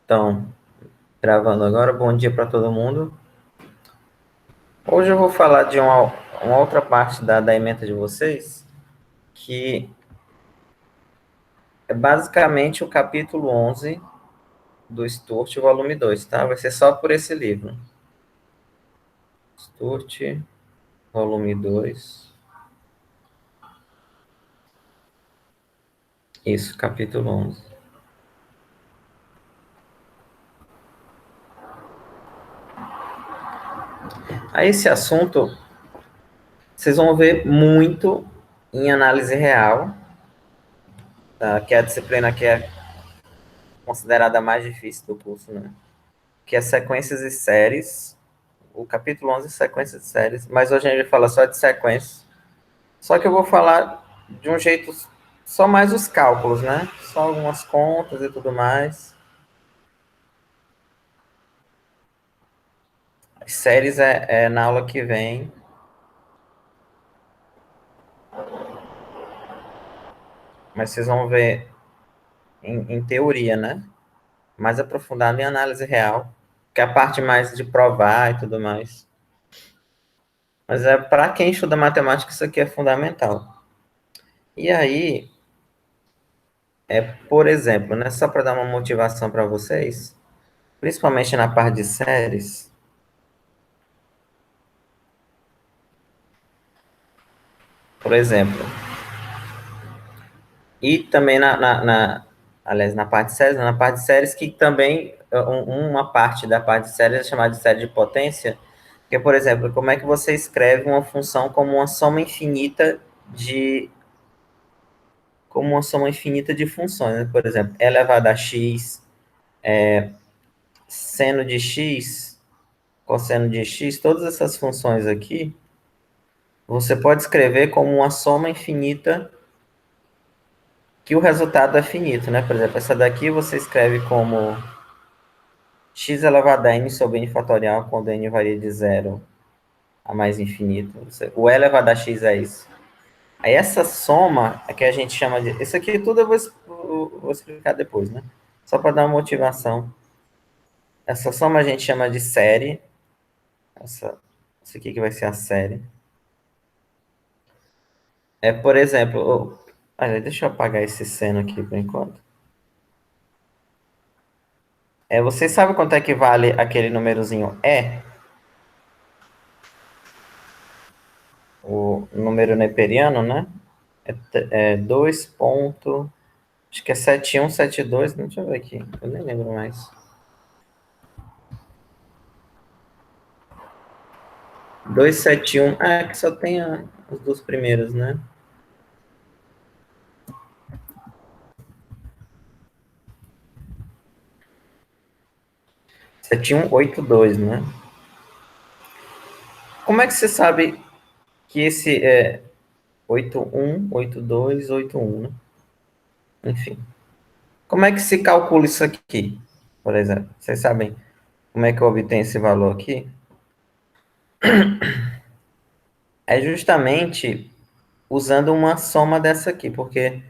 Então, gravando agora, bom dia para todo mundo. Hoje eu vou falar de uma outra parte da ementa de vocês, que é basicamente o capítulo 11 do Sturt, volume 2, tá? Vai ser só por esse livro. Sturt, volume 2. Isso, capítulo 11. Aí esse assunto, vocês vão ver muito em análise real, tá? Que é a disciplina que é considerada a mais difícil do curso, né? Que é sequências e séries. O capítulo 11 é sequências de séries, mas hoje a gente fala só de sequências. Só que eu vou falar de um jeito só mais os cálculos, né? Só algumas contas e tudo mais. As séries é na aula que vem, mas vocês vão ver em teoria, né? Mais aprofundado em análise real, que é a parte mais de provar e tudo mais. Mas é para quem estuda matemática, isso aqui é fundamental. E aí, por exemplo, né, só para dar uma motivação para vocês, principalmente na parte de séries, por exemplo, e também aliás, na parte de séries que também, uma parte da parte de séries é chamada de série de potência, que é, por exemplo, como é que você escreve uma função como uma soma infinita de funções, né? Por exemplo, e elevado a x, seno de x, cosseno de x, todas essas funções aqui, você pode escrever como uma soma infinita que o resultado é finito, né? Por exemplo, essa daqui você escreve como x elevado a n sobre n fatorial, quando n varia de zero a mais infinito. O e elevado a x é isso. Aí essa soma é que a gente chama de... Isso aqui tudo eu vou explicar depois, né? Só para dar uma motivação. Essa soma a gente chama de série. Isso aqui que vai ser a série. Por exemplo... Olha, deixa eu apagar esse seno aqui por enquanto. Você sabe quanto é que vale aquele númerozinho E? O número neperiano, né? É 2 ponto... Acho que é 7172, deixa eu ver aqui, eu nem lembro mais. 271, que só tem os dois primeiros, né? 7182, né? Como é que você sabe que esse é 81, 82, 81, né? Enfim. Como é que se calcula isso aqui, por exemplo? Vocês sabem como é que eu obtenho esse valor aqui? É justamente usando uma soma dessa aqui, porque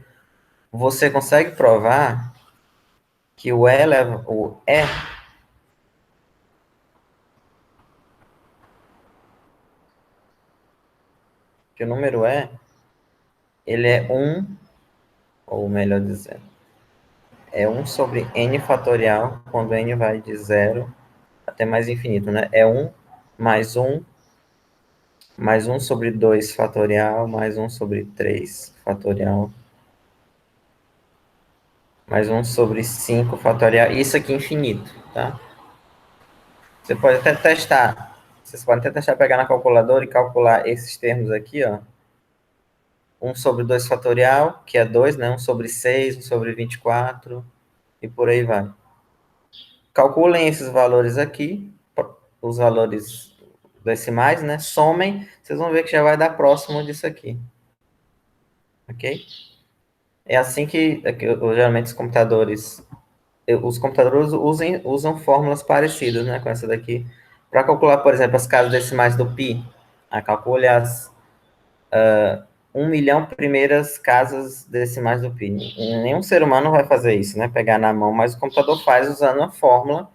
você consegue provar que que o número ele é 1, ou melhor dizendo, é 1 sobre n fatorial, quando n vai de zero até mais infinito, né? É 1 mais 1 sobre 2 fatorial, mais 1 sobre 3 fatorial, mais 1 sobre 5 fatorial, isso aqui é infinito, tá? Você pode até testar, vocês podem até testar, pegar na calculadora e calcular esses termos aqui, ó. 1 sobre 2 fatorial, que é 2, né? 1 sobre 6, 1 sobre 24, e por aí vai. Calculem esses valores aqui, os valores decimais, né? Somem, vocês vão ver que já vai dar próximo disso aqui. Ok? É assim que geralmente os computadores usam fórmulas parecidas, né, com essa daqui, para calcular, por exemplo, as casas decimais do π. Calcule 1 milhão primeiras casas decimais do pi. Nenhum ser humano vai fazer isso, né? Pegar na mão, mas o computador faz usando uma fórmula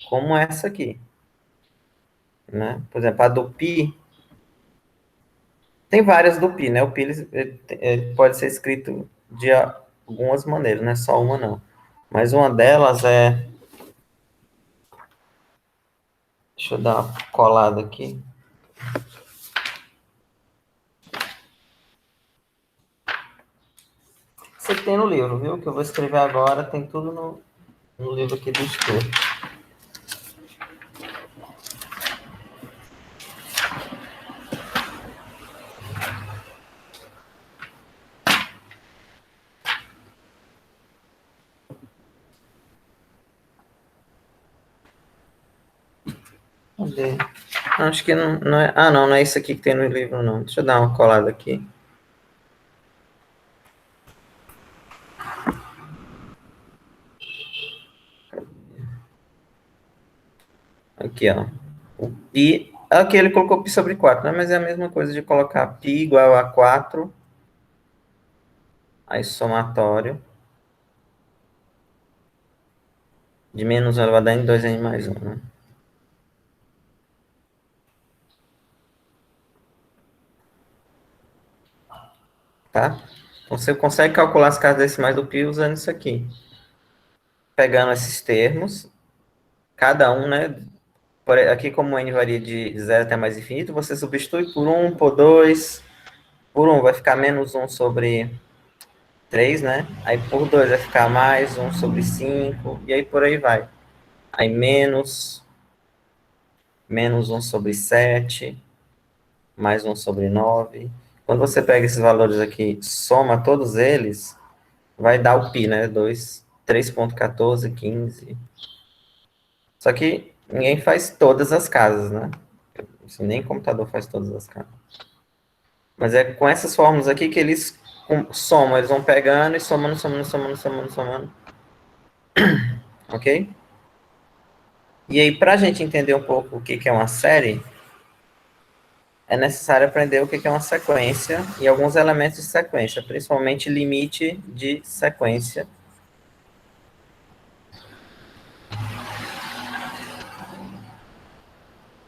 como essa aqui, né? Por exemplo, a do pi, tem várias do pi, né? O pi ele pode ser escrito de algumas maneiras, não é só uma não. Mas uma delas é, deixa eu dar uma colada aqui. Você tem no livro, viu? Que eu vou escrever agora, tem tudo no livro aqui do estudo. Cadê? Acho que não é. Ah, não é isso aqui que tem no livro, não. Deixa eu dar uma colada aqui. Aqui, ó. O pi. Aqui ele colocou pi sobre 4, né? Mas é a mesma coisa de colocar pi igual a 4, aí somatório, de menos 1 elevado a n, 2n mais 1, né? Tá? Então você consegue calcular as casas decimais do pi usando isso aqui. Pegando esses termos, cada um, né? Aqui, como n varia de 0 até mais infinito, você substitui por 1, por 2, por 1 vai ficar menos 1 sobre 3, né? Aí por 2 vai ficar mais 1 sobre 5, e aí por aí vai. Aí menos 1 sobre 7, mais 1 sobre 9. Quando você pega esses valores aqui, soma todos eles, vai dar o pi, né? 2, 3,14, 15. Só que ninguém faz todas as casas, né? Assim, nem computador faz todas as casas. Mas é com essas fórmulas aqui que eles somam, eles vão pegando e somando, somando, somando, somando, somando. Ok? E aí, para a gente entender um pouco o que é uma série, é necessário aprender o que é uma sequência e alguns elementos de sequência, principalmente limite de sequência.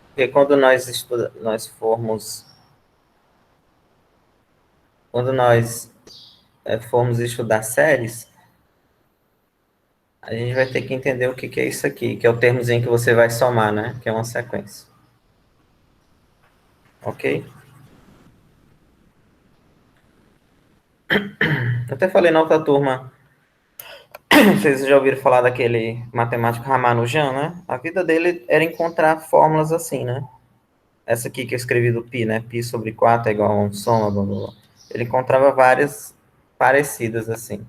Porque quando nós formos estudar séries, a gente vai ter que entender o que é isso aqui, que é o termozinho que você vai somar, né? Que é uma sequência. Ok? Eu até falei na outra turma, vocês já ouviram falar daquele matemático Ramanujan, né? A vida dele era encontrar fórmulas assim, né? Essa aqui que eu escrevi do pi, né? Pi sobre 4 é igual a 1 soma, blá, blá, blá. Ele encontrava várias parecidas assim.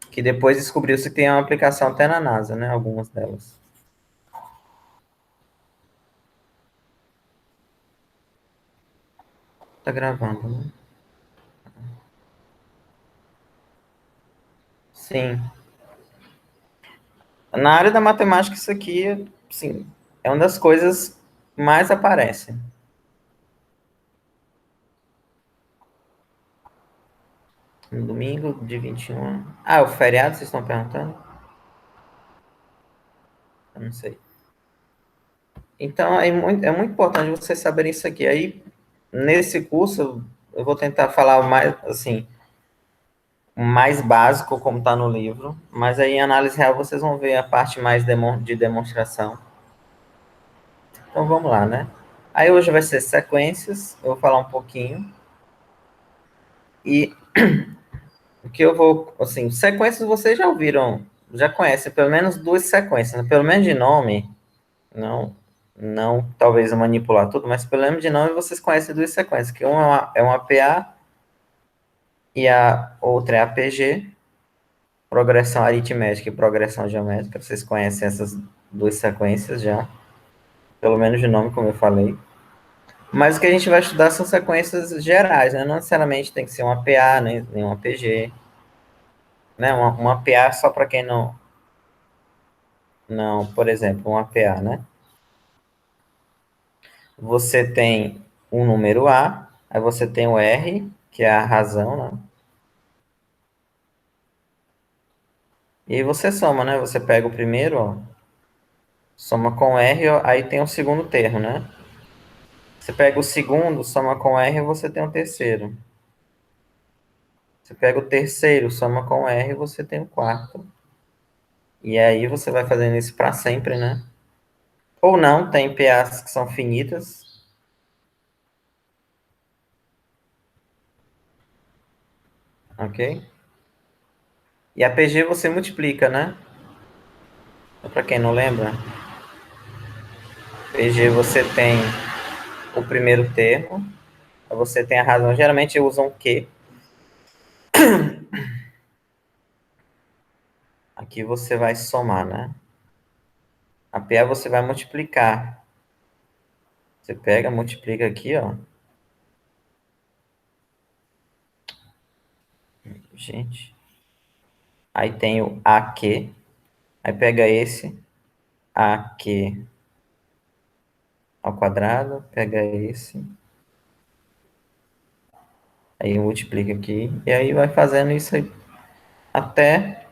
Que depois descobriu-se que tem uma aplicação até na NASA, né? Algumas delas. Tá gravando, né? Sim. Na área da matemática, isso aqui, sim, é uma das coisas que mais aparecem. No domingo de 21. Ah, o feriado, vocês estão perguntando? Eu não sei. Então, é muito importante vocês saberem isso aqui. Aí, nesse curso, eu vou tentar falar o mais, assim, o mais básico, como está no livro, mas aí em análise real vocês vão ver a parte mais de demonstração. Então, vamos lá, né? Aí hoje vai ser sequências, eu vou falar um pouquinho. E o que eu vou, assim, sequências vocês já ouviram, já conhecem pelo menos duas sequências, né? Pelo menos de nome, não, não talvez manipular tudo, mas pelo menos de nome vocês conhecem duas sequências, que uma é um APA e a outra é APG, progressão aritmética e progressão geométrica. Vocês conhecem essas duas sequências já, pelo menos de nome, como eu falei. Mas o que a gente vai estudar são sequências gerais, né? Não necessariamente tem que ser um APA, nem um APG, né? Um APA, só para quem não, por exemplo, um APA, né? Você tem um número A, Aí você tem o R, que é a razão, né? E aí você soma, né? Você pega o primeiro, ó, soma com R, ó, aí tem o segundo termo, né? Você pega o segundo, soma com R, você tem o terceiro. Você pega o terceiro, soma com R, você tem o quarto. E aí você vai fazendo isso para sempre, né? Ou não, tem PAs que são finitas, ok? E a PG você multiplica, né? Para quem não lembra, PG você tem o primeiro termo, aí você tem a razão. Geralmente usam que. Aqui você vai somar, né? A PA você vai multiplicar. Você pega, multiplica aqui, ó. Gente. Aí tem o AQ. Aí pega esse AQ ao quadrado, pega esse, aí multiplica aqui, e aí vai fazendo isso aí até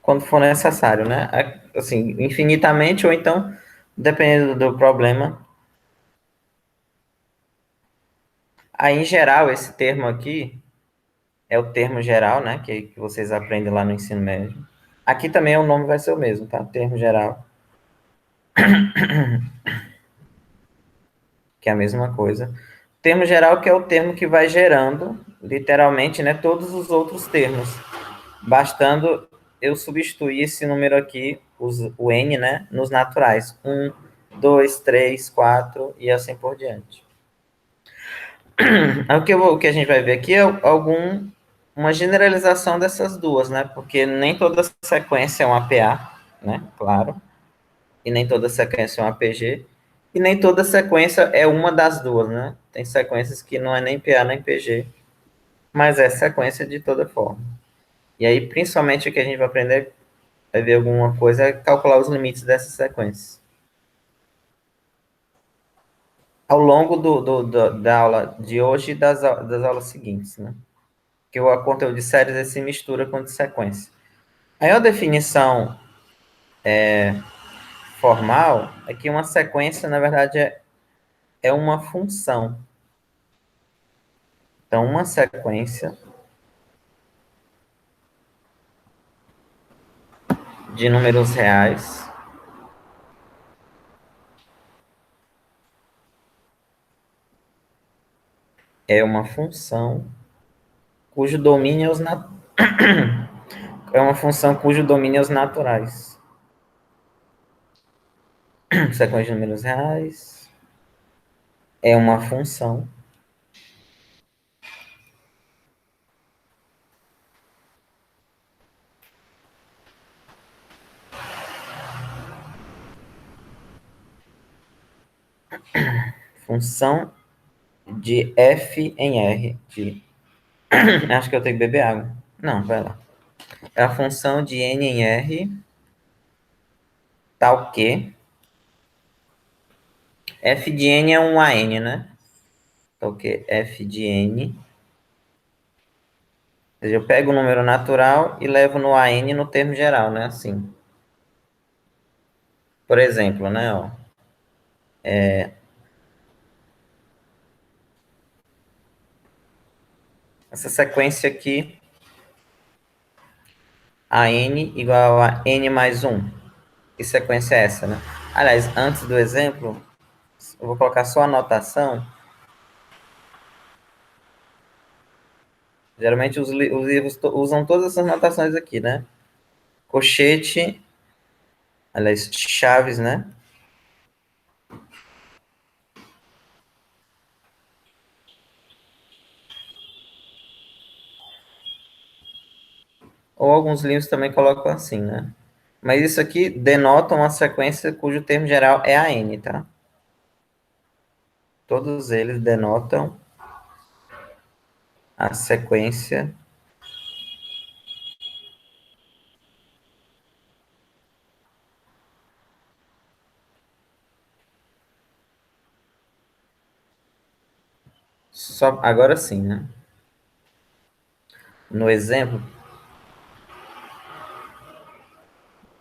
quando for necessário, né? Assim, infinitamente, ou então, dependendo do problema. Aí, em geral, esse termo aqui é o termo geral, né? Que vocês aprendem lá no ensino médio. Aqui também o nome vai ser o mesmo, tá? Termo geral, que é a mesma coisa. Termo geral que é o termo que vai gerando, literalmente, né, todos os outros termos. Bastando eu substituir esse número aqui, o n, né, nos naturais. 1, 2, 3, 4 e assim por diante. O que a gente vai ver aqui é uma generalização dessas duas, né? Porque nem toda sequência é um APA, né? Claro. E nem toda sequência é um APG. E nem toda sequência é uma das duas, né? Tem sequências que não é nem PA nem PG, mas é sequência de toda forma. E aí, principalmente, o que a gente vai aprender vai ver alguma coisa, é calcular os limites dessas sequências. Ao longo da aula de hoje e das aulas seguintes, né? Que o conteúdo de séries se mistura com o de sequência. Aí a definição formal é que uma sequência, na verdade, é uma função. Então, uma sequência de números reais é uma função cujo domínio é é uma função cujo domínio é os naturais. Sequência de números reais é uma função função de f em r. Acho que eu tenho que beber água. Não, vai lá. É a função de n em r, tal que f de n é um an, né? Tal que f de n. Ou seja, eu pego o número natural e levo no an no termo geral, né? Assim. Por exemplo, né? Ó, essa sequência aqui, an igual a n mais 1. Que sequência é essa, né? Aliás, antes do exemplo, eu vou colocar só a notação. Geralmente os livros usam todas essas notações aqui, né? Cochete, aliás, chaves, né? Ou alguns livros também colocam assim, né? Mas isso aqui denota uma sequência cujo termo geral é a n, tá? Todos eles denotam a sequência Só, agora sim, né? No exemplo,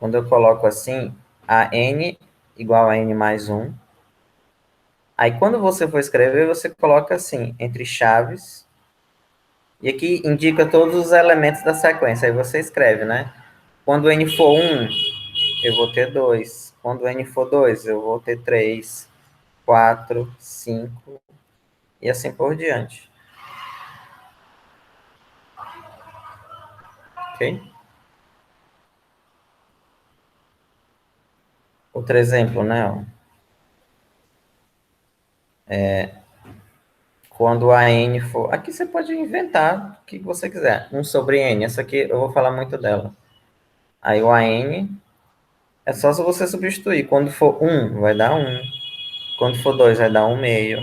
quando eu coloco assim, a n igual a n mais um. Aí, quando você for escrever, você coloca assim, entre chaves, e aqui indica todos os elementos da sequência. Aí você escreve, né? Quando n for um, eu vou ter 2. Quando n for 2, eu vou ter 3, 4, 5, e assim por diante. Ok? Outro exemplo, né? Ó. Quando a n for... Aqui você pode inventar o que você quiser. 1 sobre n. Essa aqui eu vou falar muito dela. Aí o AN é só se você substituir. Quando for 1, vai dar 1. Quando for 2, vai dar 1 meio.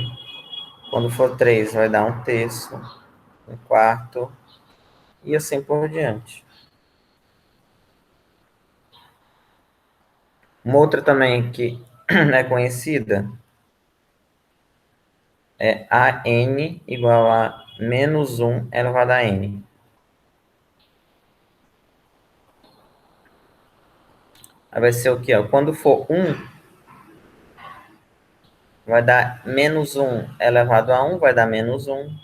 Quando for 3, vai dar 1 terço, 1 quarto, e assim por diante. Uma outra também que é conhecida é AN igual a menos 1 elevado a N. Aí vai ser o quê? Ó? Quando for 1, vai dar menos 1 elevado a 1, vai dar menos 1.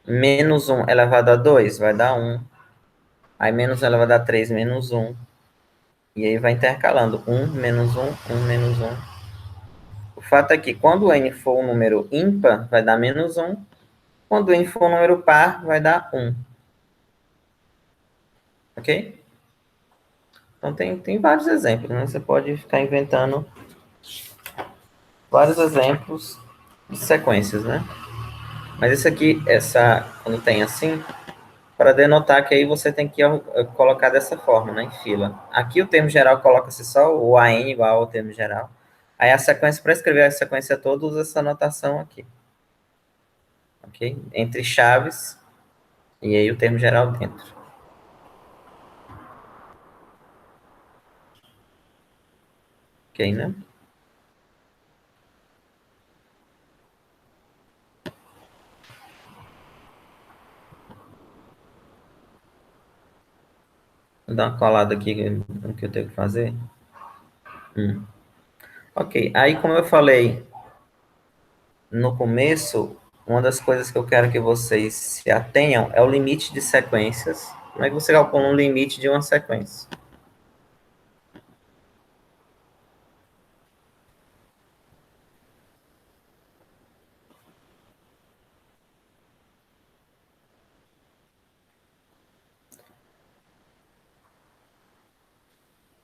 Menos 1 elevado a 2 vai dar 1. Aí menos 1 elevado a 3, menos 1. E aí vai intercalando. 1, menos 1, 1, menos 1. O fato é que quando n for um número ímpar, vai dar menos 1. Quando n for um número par, vai dar 1. Ok? Então tem vários exemplos, né? Você pode ficar inventando vários exemplos de sequências, né? Mas esse aqui, quando tem assim, para denotar que aí você tem que colocar dessa forma, né? Em fila. Aqui o termo geral coloca-se só o AN igual ao termo geral. Aí a sequência, para escrever a sequência toda, usa essa notação aqui. Ok? Entre chaves e aí o termo geral dentro. Ok, né? Vou dar uma colada aqui no que eu tenho que fazer. Ok, aí como eu falei no começo, uma das coisas que eu quero que vocês se atenham é o limite de sequências. Como é que você calcula um limite de uma sequência?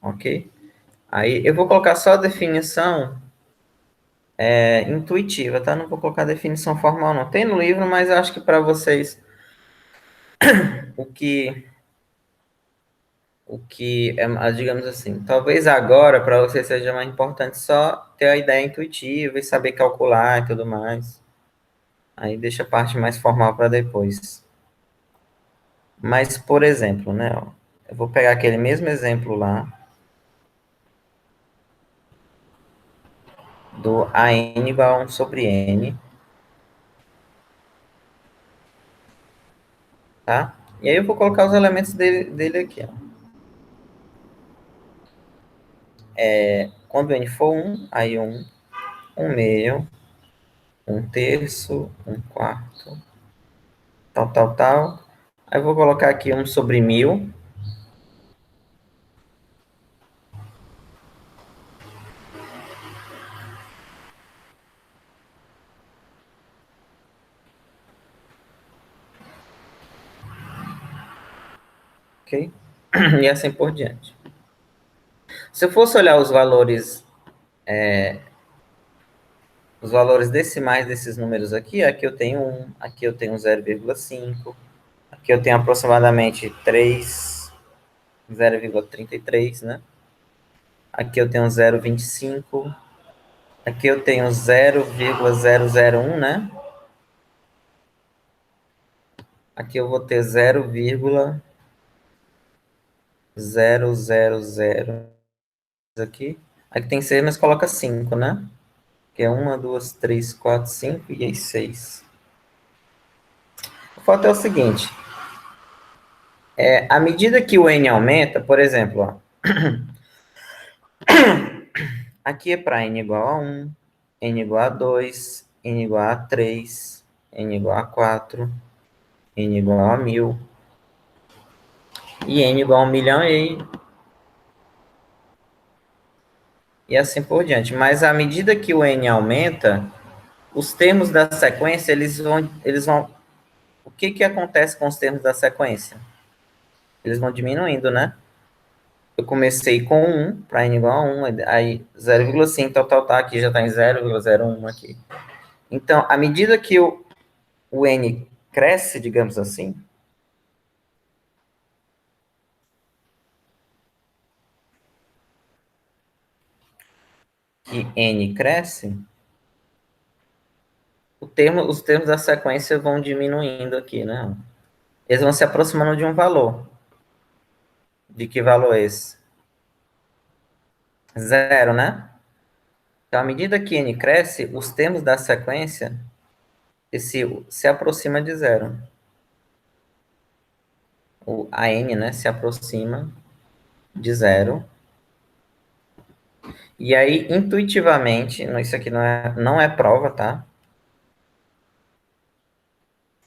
Ok? Aí eu vou colocar só a definição intuitiva, tá? Não vou colocar definição formal, não. Tem no livro, mas acho que para vocês o que é, digamos assim, talvez agora para você seja mais importante só ter a ideia intuitiva e saber calcular e tudo mais. Aí deixa a parte mais formal para depois. Mas, por exemplo, né, ó, eu vou pegar aquele mesmo exemplo lá do AN igual a 1 sobre N, tá? E aí eu vou colocar os elementos dele aqui, ó. Quando N for 1, aí 1, 1 meio, 1 terço, 1 quarto, tal, tal, tal. Aí eu vou colocar aqui 1 sobre 1000. Ok? E assim por diante. Se eu fosse olhar os valores decimais desses números aqui eu tenho 1, aqui eu tenho 0,5, aqui eu tenho aproximadamente 3, 0,33, né? Aqui eu tenho 0,25, aqui eu tenho 0,001, né? Aqui eu vou ter 0,000 aqui. Aqui tem 6, mas coloca 5, né? que é 1, 2, 3, 4, 5 e aí 6. O fato é o seguinte, à medida que o n aumenta, por exemplo, ó, aqui é para n igual a 1, n igual a 2, n igual a 3, n igual a 4, n igual a 1000, e n igual a 1 milhão e assim por diante. Mas à medida que o n aumenta, os termos da sequência, eles vão... O que que acontece com os termos da sequência? Eles vão diminuindo, né? Eu comecei com 1, para n igual a 1, aí 0,5, tal, aqui já está em 0,01 aqui. Então, à medida que o n cresce, digamos assim, que n cresce, os termos da sequência vão diminuindo aqui, né? Eles vão se aproximando de um valor. De que valor é esse? Zero, né? Então, à medida que n cresce, os termos da sequência se aproxima de zero. A n, né, se aproxima de zero. E aí, intuitivamente, isso aqui não é prova, tá?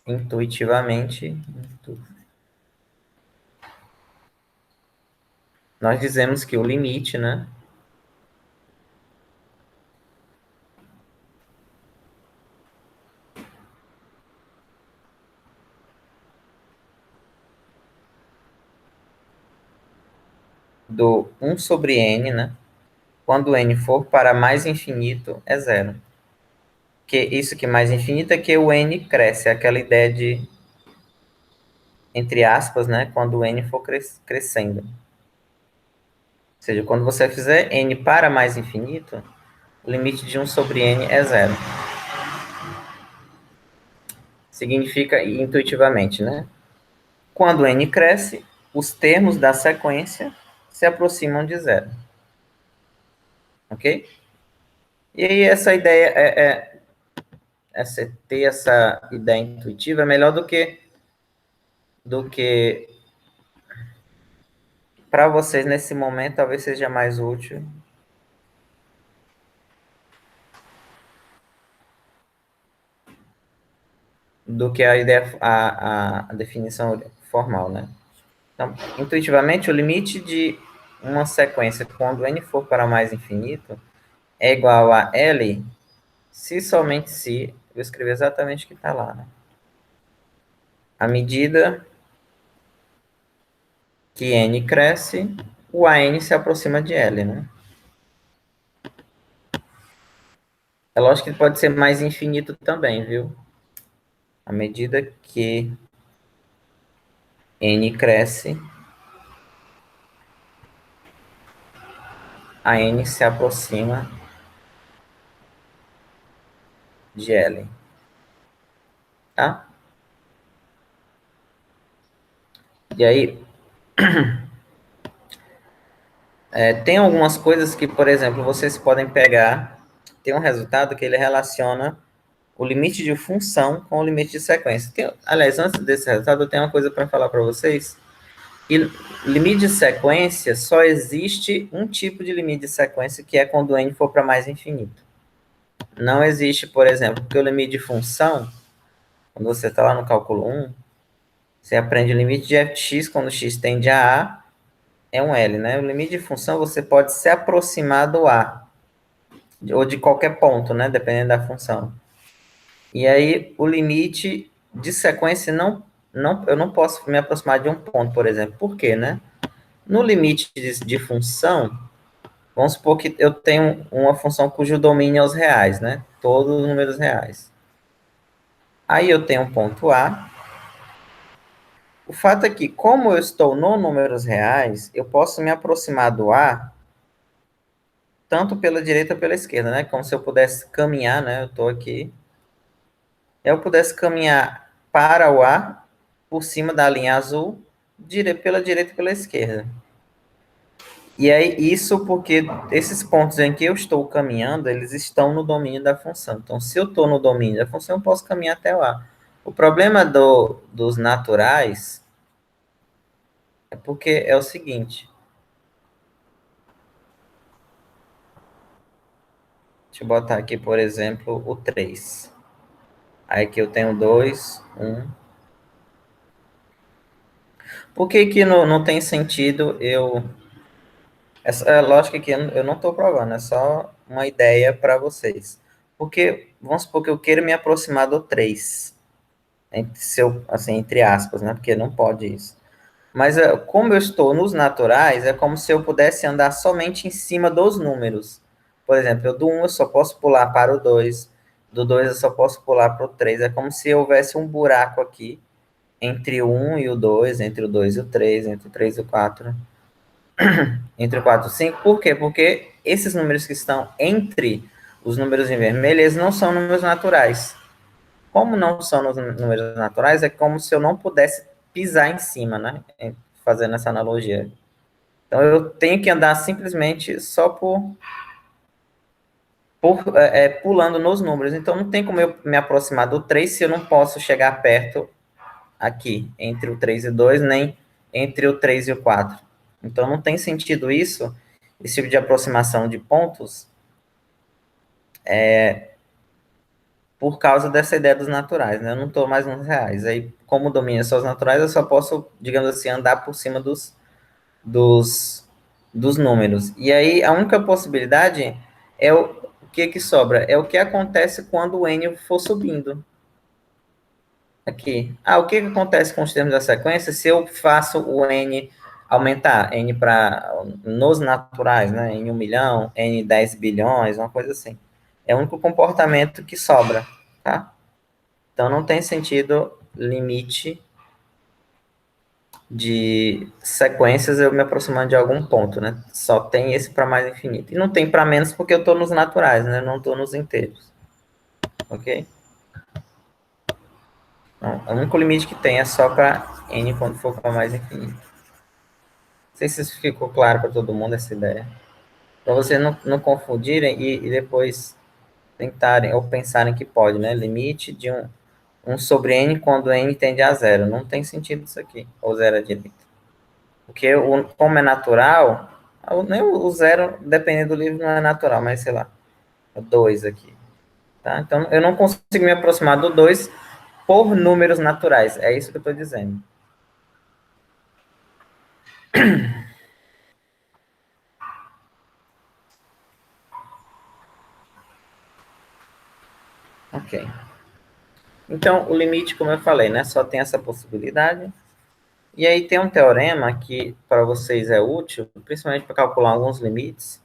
Intuitivamente, nós dizemos que o limite, né, do 1 sobre n, né, quando n for para mais infinito, é zero. Que isso que mais infinito é que o n cresce, é aquela ideia de, entre aspas, né, quando o n for crescendo. Ou seja, quando você fizer n para mais infinito, o limite de 1 sobre n é zero. Significa intuitivamente, né? Quando n cresce, os termos da sequência se aproximam de zero. Ok? E aí essa ideia ter essa ideia intuitiva é melhor do que para vocês nesse momento talvez seja mais útil do que a ideia, a definição formal, né? Então, intuitivamente, o limite de uma sequência quando n for para mais infinito é igual a L se somente se, vou escrever exatamente o que está lá, né? À medida que n cresce, o AN se aproxima de L, né? É lógico que pode ser mais infinito também, viu? À medida que n cresce, a n se aproxima de L, tá? E aí, tem algumas coisas que, por exemplo, vocês podem pegar, tem um resultado que ele relaciona o limite de função com o limite de sequência. Aliás, antes desse resultado, eu tenho uma coisa para falar para vocês. E limite de sequência, só existe um tipo de limite de sequência, que é quando o n for para mais infinito. Não existe, por exemplo, porque o limite de função, quando você está lá no cálculo 1, você aprende o limite de fx quando x tende a A, é um L, né? O limite de função você pode se aproximar do A, ou de qualquer ponto, né? Dependendo da função. E aí, o limite de sequência, eu não posso me aproximar de um ponto, por exemplo. Por quê, né? No limite de função, vamos supor que eu tenho uma função cujo domínio é os reais, né? Todos os números reais. Aí eu tenho um ponto A. O fato é que, como eu estou no números reais, eu posso me aproximar do A tanto pela direita ou pela esquerda, né? Como se eu pudesse caminhar, né? Eu estou aqui. Eu pudesse caminhar para o A, por cima da linha azul, pela direita e pela esquerda. E aí, isso porque esses pontos em que eu estou caminhando, eles estão no domínio da função. Então, se eu estou no domínio da função, eu posso caminhar até lá. O problema dos naturais é porque é o seguinte. Deixa eu botar aqui, por exemplo, o 3. Aí que eu tenho 2, 1. Por que que não tem sentido eu... Essa lógica aqui eu não estou provando, é só uma ideia para vocês. Porque, vamos supor que eu queira me aproximar do 3. Assim, entre aspas, né? Porque não pode isso. Mas como eu estou nos naturais, é como se eu pudesse andar somente em cima dos números. Por exemplo, eu do 1 eu só posso pular para o 2, do 2 eu só posso pular para o 3. É como se houvesse um buraco aqui entre o 1 e o 2, entre o 2 e o 3, entre o 3 e o 4, entre o 4 e o 5. Por quê? Porque esses números que estão entre os números em vermelho, eles não são números naturais. Como não são nos números naturais, é como se eu não pudesse pisar em cima, né? Fazendo essa analogia. Então eu tenho que andar simplesmente só pulando nos números. Então não tem como eu me aproximar do 3 se eu não posso chegar perto aqui, entre o 3 e o 2, nem entre o 3 e o 4. Então não tem sentido isso, esse tipo de aproximação de pontos, por causa dessa ideia dos naturais, né? Eu não estou mais nos reais. Aí, como domínio só os naturais, eu só posso, digamos assim, andar por cima dos, dos números. E aí, a única possibilidade é o que que sobra? É o que acontece quando o n for subindo. Aqui. O que que acontece com os termos da sequência se eu faço o n aumentar? N para nos naturais, né? N 1 milhão, N 10 bilhões, uma coisa assim. É o único comportamento que sobra, tá? Então não tem sentido limite de sequências eu me aproximando de algum ponto, né? Só tem esse para mais infinito. E não tem para menos porque eu estou nos naturais, né? Eu não estou nos inteiros. Ok? Então, o único limite que tem é só para n quando for para mais infinito. Não sei se isso ficou claro para todo mundo essa ideia. Para vocês não confundirem e depois tentarem ou pensarem que pode, né? Limite de um sobre n quando n tende a zero. Não tem sentido isso aqui. Ou zero à direita. Porque como é natural, nem o zero, dependendo do livro, não é natural, mas sei lá, é 2 aqui. Tá? Então, eu não consigo me aproximar do 2 por números naturais. É isso que eu estou dizendo. Ok. Então, o limite, como eu falei, né, só tem essa possibilidade. E aí tem um teorema que para vocês é útil, principalmente para calcular alguns limites.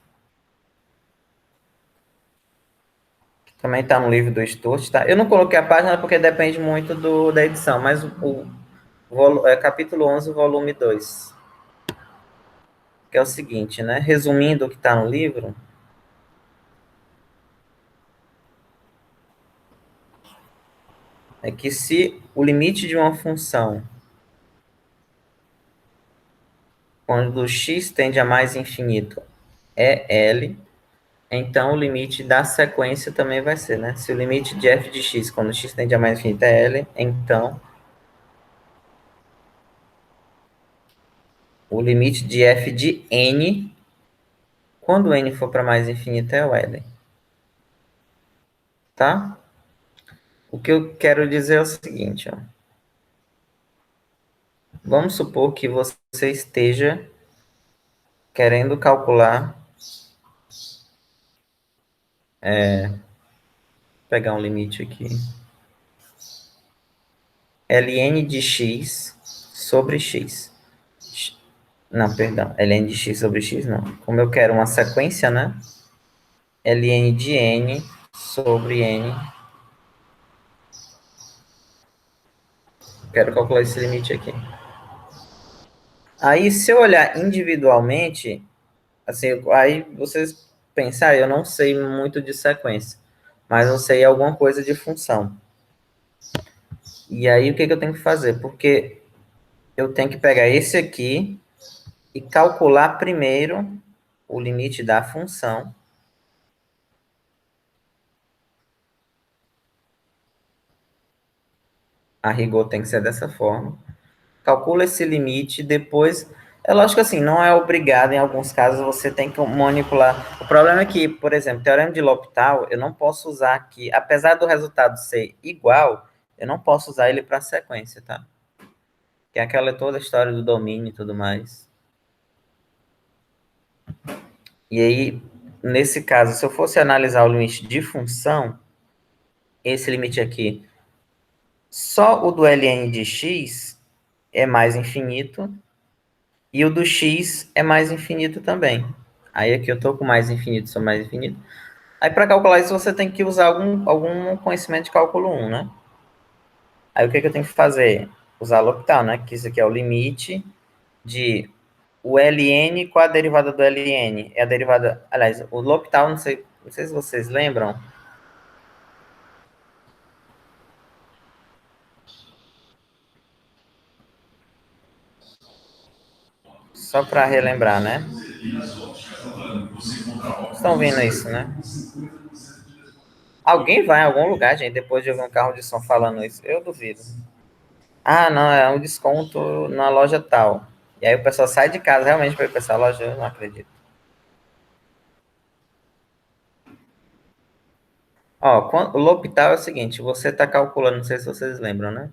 Também está no livro do Sturt, tá? Eu não coloquei a página porque depende muito da edição, mas capítulo 11, volume 2, que é o seguinte, né? Resumindo o que está no livro, é que se o limite de uma função, quando x tende a mais infinito, é L, então o limite da sequência também vai ser, né? Se o limite de f de x, quando x tende a mais infinito, é L, então o limite de f de n, quando n for para mais infinito, é o L. Tá? O que eu quero dizer é o seguinte, ó. Vamos supor que você esteja querendo calcular, pegar um limite aqui, ln de x sobre x. Não, perdão, ln de x sobre x não. Como eu quero uma sequência, né? ln de n sobre n. Quero calcular esse limite aqui. Aí, se eu olhar individualmente, assim, aí vocês pensam, eu não sei muito de sequência, mas eu sei alguma coisa de função. E aí, o que eu tenho que fazer? Porque eu tenho que pegar esse aqui e calcular primeiro o limite da função. A rigor tem que ser dessa forma. Calcula esse limite, depois. É lógico assim, não é obrigado, em alguns casos você tem que manipular. O problema é que, por exemplo, teorema de L'Hopital, eu não posso usar aqui, apesar do resultado ser igual, eu não posso usar ele para sequência, tá? Que é aquela toda a história do domínio e tudo mais. E aí, nesse caso, se eu fosse analisar o limite de função, esse limite aqui, só o do ln de x é mais infinito, e o do x é mais infinito também. Aí aqui eu estou com mais infinito sobre mais infinito. Aí para calcular isso você tem que usar algum conhecimento de cálculo 1, né? Aí o que eu tenho que fazer? Usar L'Hopital, né? Que isso aqui é o limite de o ln com a derivada do ln. É a derivada... Aliás, o L'Hopital, não sei se vocês lembram. Só para relembrar, né? Estão vendo isso, né? Alguém vai em algum lugar, gente, depois de ouvir um carro de som falando isso? Eu duvido. Ah, não, é um desconto na loja tal. E aí o pessoal sai de casa realmente para ir para essa loja, eu não acredito. Ó, o L'Hopital é o seguinte, você está calculando, não sei se vocês lembram, né?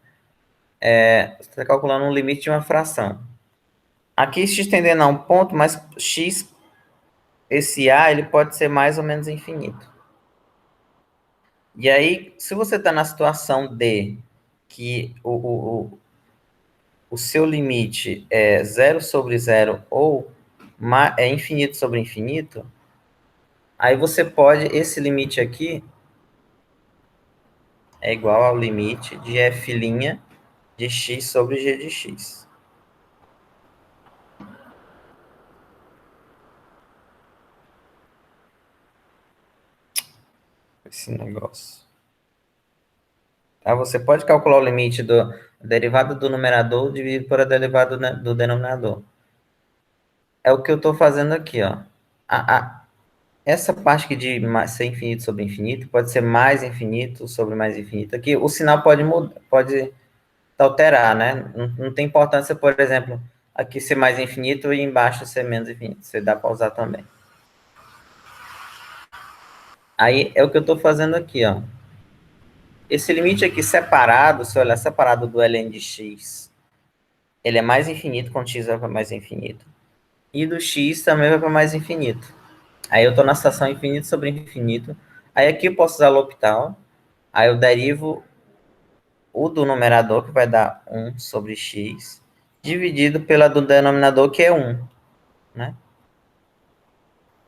Você está calculando um limite de uma fração. Aqui, se estendendo a um ponto, mas x, esse a, ele pode ser mais ou menos infinito. E aí, se você está na situação de que o seu limite é zero sobre zero ou é infinito sobre infinito, aí você pode, esse limite aqui é igual ao limite de f' de x sobre g de x. Esse negócio. Tá? Você pode calcular o limite da derivada do numerador dividido por a derivada do denominador. É o que eu estou fazendo aqui, ó. Essa parte aqui de ser infinito sobre infinito pode ser mais infinito sobre mais infinito. Aqui o sinal pode mudar, pode alterar, né? Não tem importância, por exemplo, aqui ser mais infinito e embaixo ser menos infinito. Você dá para usar também. Aí é o que eu estou fazendo aqui, ó. Esse limite aqui separado, se olhar separado do ln de x, ele é mais infinito quando x vai para mais infinito. E do x também vai para mais infinito. Aí eu estou na situação infinito sobre infinito. Aí aqui eu posso usar L'Hopital. Aí eu derivo o do numerador, que vai dar 1 sobre x, dividido pela do denominador, que é 1. Né?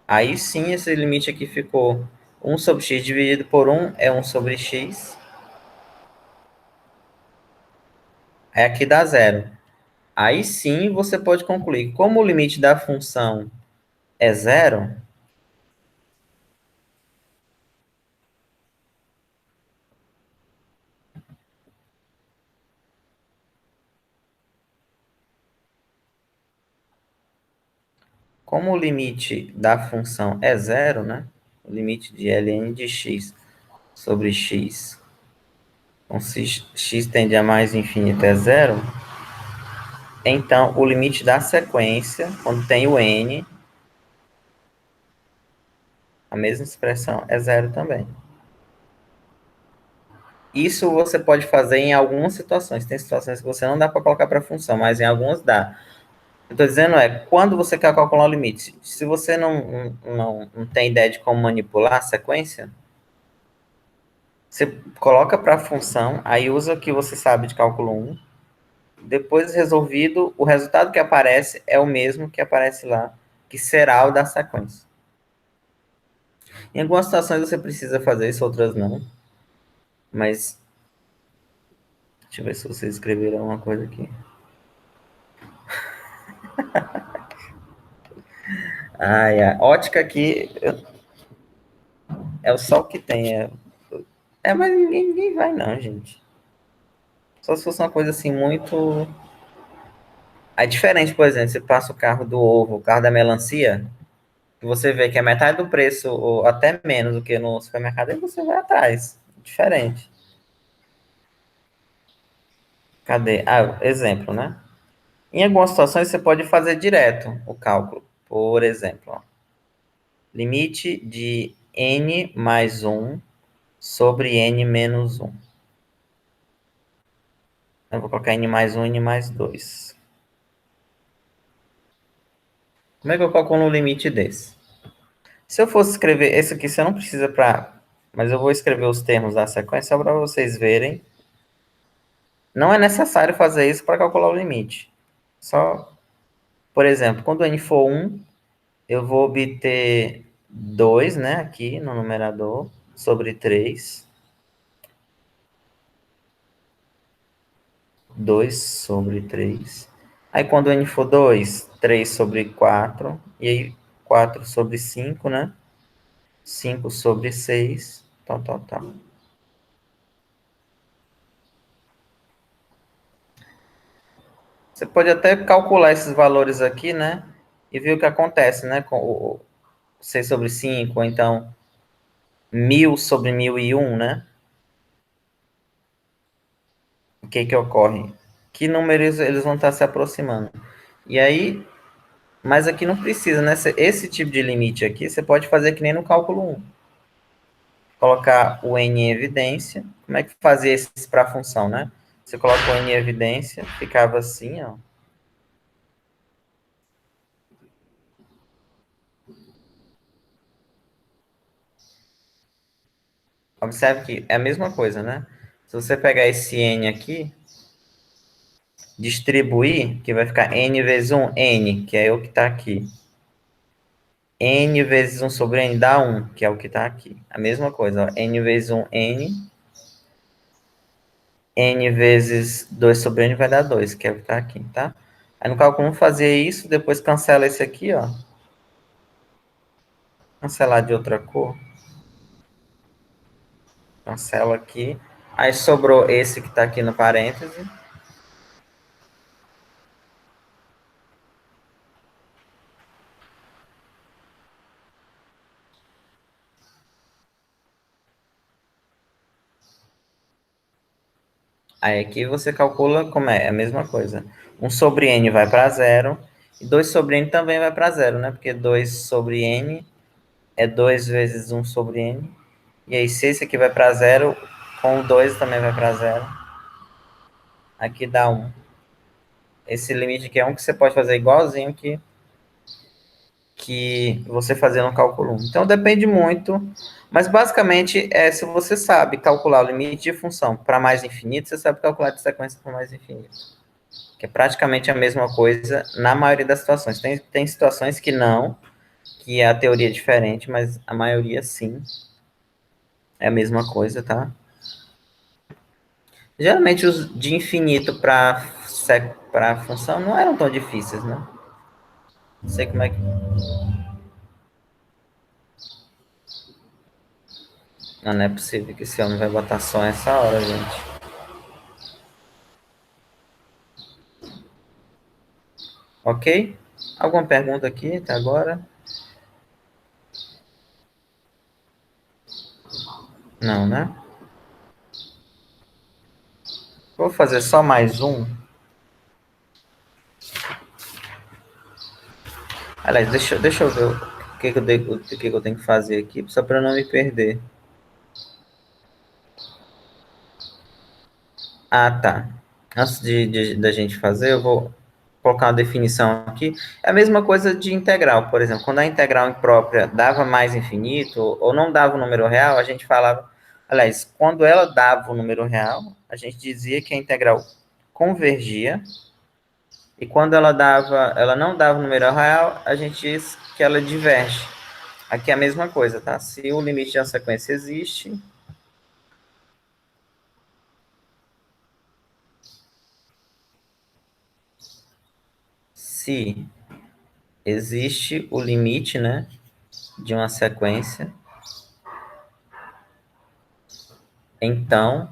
Aí sim, esse limite aqui ficou 1 sobre x dividido por 1 é 1 sobre x. Aí aqui dá zero. Aí sim você pode concluir. Como o limite da função é zero, como o limite da função é zero, né? O limite de ln de x sobre x, então se x tende a mais infinito é zero, então o limite da sequência, quando tem o n, a mesma expressão é zero também. Isso você pode fazer em algumas situações. Tem situações que você não dá para colocar para função, mas em algumas dá. Eu estou dizendo quando você quer calcular o limite. Se você não tem ideia de como manipular a sequência, você coloca para a função, aí usa o que você sabe de cálculo 1. Depois resolvido, o resultado que aparece é o mesmo que aparece lá, que será o da sequência. Em algumas situações você precisa fazer isso, outras não. Mas deixa eu ver se vocês escreveram alguma coisa aqui. A ótica aqui é o sol que tem. Mas ninguém vai não, gente. Só se fosse uma coisa assim muito... É diferente, por exemplo, você passa o carro do ovo, o carro da melancia, que você vê que é metade do preço, ou até menos do que no supermercado, e você vai atrás. Diferente. Cadê? Ah, exemplo, né? Em algumas situações você pode fazer direto o cálculo. Por exemplo, ó, limite de n mais um sobre n menos um. Eu vou colocar n mais um, n mais 2. Como é que eu calculo um limite desse? Se eu fosse escrever, esse aqui você não precisa para. Mas eu vou escrever os termos da sequência só para vocês verem. Não é necessário fazer isso para calcular o limite. Só, por exemplo, quando n for 1, eu vou obter 2, né, aqui no numerador, sobre 3. 2 sobre 3. Aí quando n for 2, 3 sobre 4. E aí 4 sobre 5, né? 5 sobre 6. Tal, tal, tal. Você pode até calcular esses valores aqui, né? E ver o que acontece, né? Com o 6 sobre 5, ou então 1000 sobre 1001, né? O que que ocorre? Que números eles vão estar se aproximando. E aí, mas aqui não precisa, né? Esse tipo de limite aqui, você pode fazer que nem no cálculo 1. Colocar o n em evidência. Como é que fazia isso para a função, né? Você coloca o n em evidência, ficava assim, ó. Observe que é a mesma coisa, né? Se você pegar esse n aqui, distribuir, que vai ficar n vezes 1, n, que é o que está aqui. N vezes 1 sobre n dá 1, que é o que está aqui. A mesma coisa, ó. N vezes 1, n. N vezes 2 sobre n vai dar 2, que é o que está aqui, tá? Aí no cálculo 1 fazer isso, depois cancela esse aqui, ó. Cancelar de outra cor. Cancela aqui. Aí sobrou esse que está aqui no parêntese. Aí aqui você calcula como é a mesma coisa. 1 sobre n vai para zero. E 2 sobre n também vai para zero, né? Porque 2 sobre n é 2 vezes 1 sobre n. E aí, se esse aqui vai para zero, com o 2 também vai para zero. Aqui dá 1. Esse limite aqui é um que você pode fazer igualzinho que você fazer no cálculo 1. Então, depende muito. Mas, basicamente, se você sabe calcular o limite de função para mais infinito, você sabe calcular de sequência para mais infinito. Que é praticamente a mesma coisa na maioria das situações. Tem situações que não, que a teoria é diferente, mas a maioria sim é a mesma coisa, tá? Geralmente os de infinito para função não eram tão difíceis, né? Não sei como é que. Não, não é possível que esse homem vai botar só essa hora, gente. Ok? Alguma pergunta aqui até agora? Não, né? Vou fazer só mais um. Aliás, deixa eu ver o que eu tenho que fazer aqui, só para não me perder. Ah, tá. Antes da gente fazer, eu vou colocar uma definição aqui. É a mesma coisa de integral, por exemplo. Quando a integral imprópria dava mais infinito, ou não dava o número real, a gente falava. Aliás, quando ela dava o número real, a gente dizia que a integral convergia. E quando ela não dava o número real, a gente diz que ela diverge. Aqui é a mesma coisa, tá? Se o limite de uma sequência existe, se existe o limite, né, de uma sequência, então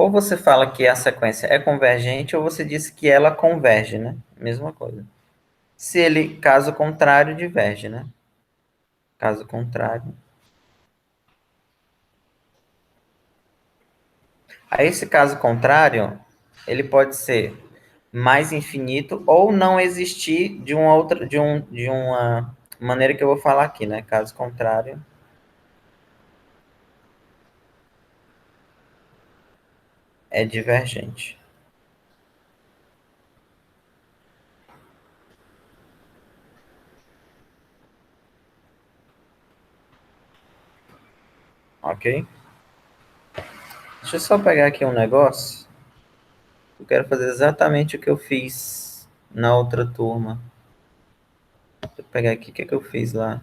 Ou você fala que a sequência é convergente, ou você diz que ela converge, né? Mesma coisa. Se ele, caso contrário, diverge, né? Caso contrário. A esse caso contrário, ele pode ser mais infinito ou não existir de uma maneira que eu vou falar aqui, né? Caso contrário, é divergente. Ok? Deixa eu só pegar aqui um negócio. Eu quero fazer exatamente o que eu fiz na outra turma. Deixa eu pegar aqui o que, é que eu fiz lá.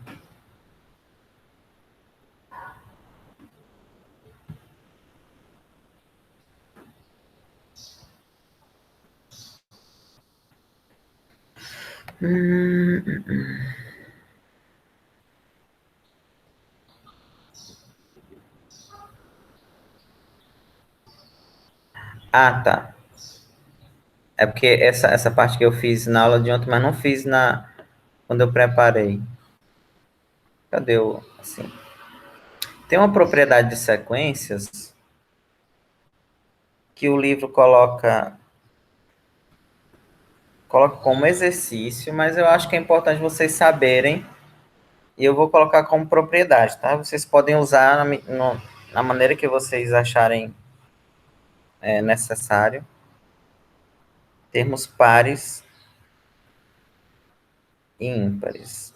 Hum. Ah, tá. É porque essa parte que eu fiz na aula de ontem, mas não fiz quando eu preparei. Cadê o. Assim. Tem uma propriedade de sequências que o livro coloca como exercício, mas eu acho que é importante vocês saberem, e eu vou colocar como propriedade, tá? Vocês podem usar na maneira que vocês acharem necessário. Termos pares e ímpares.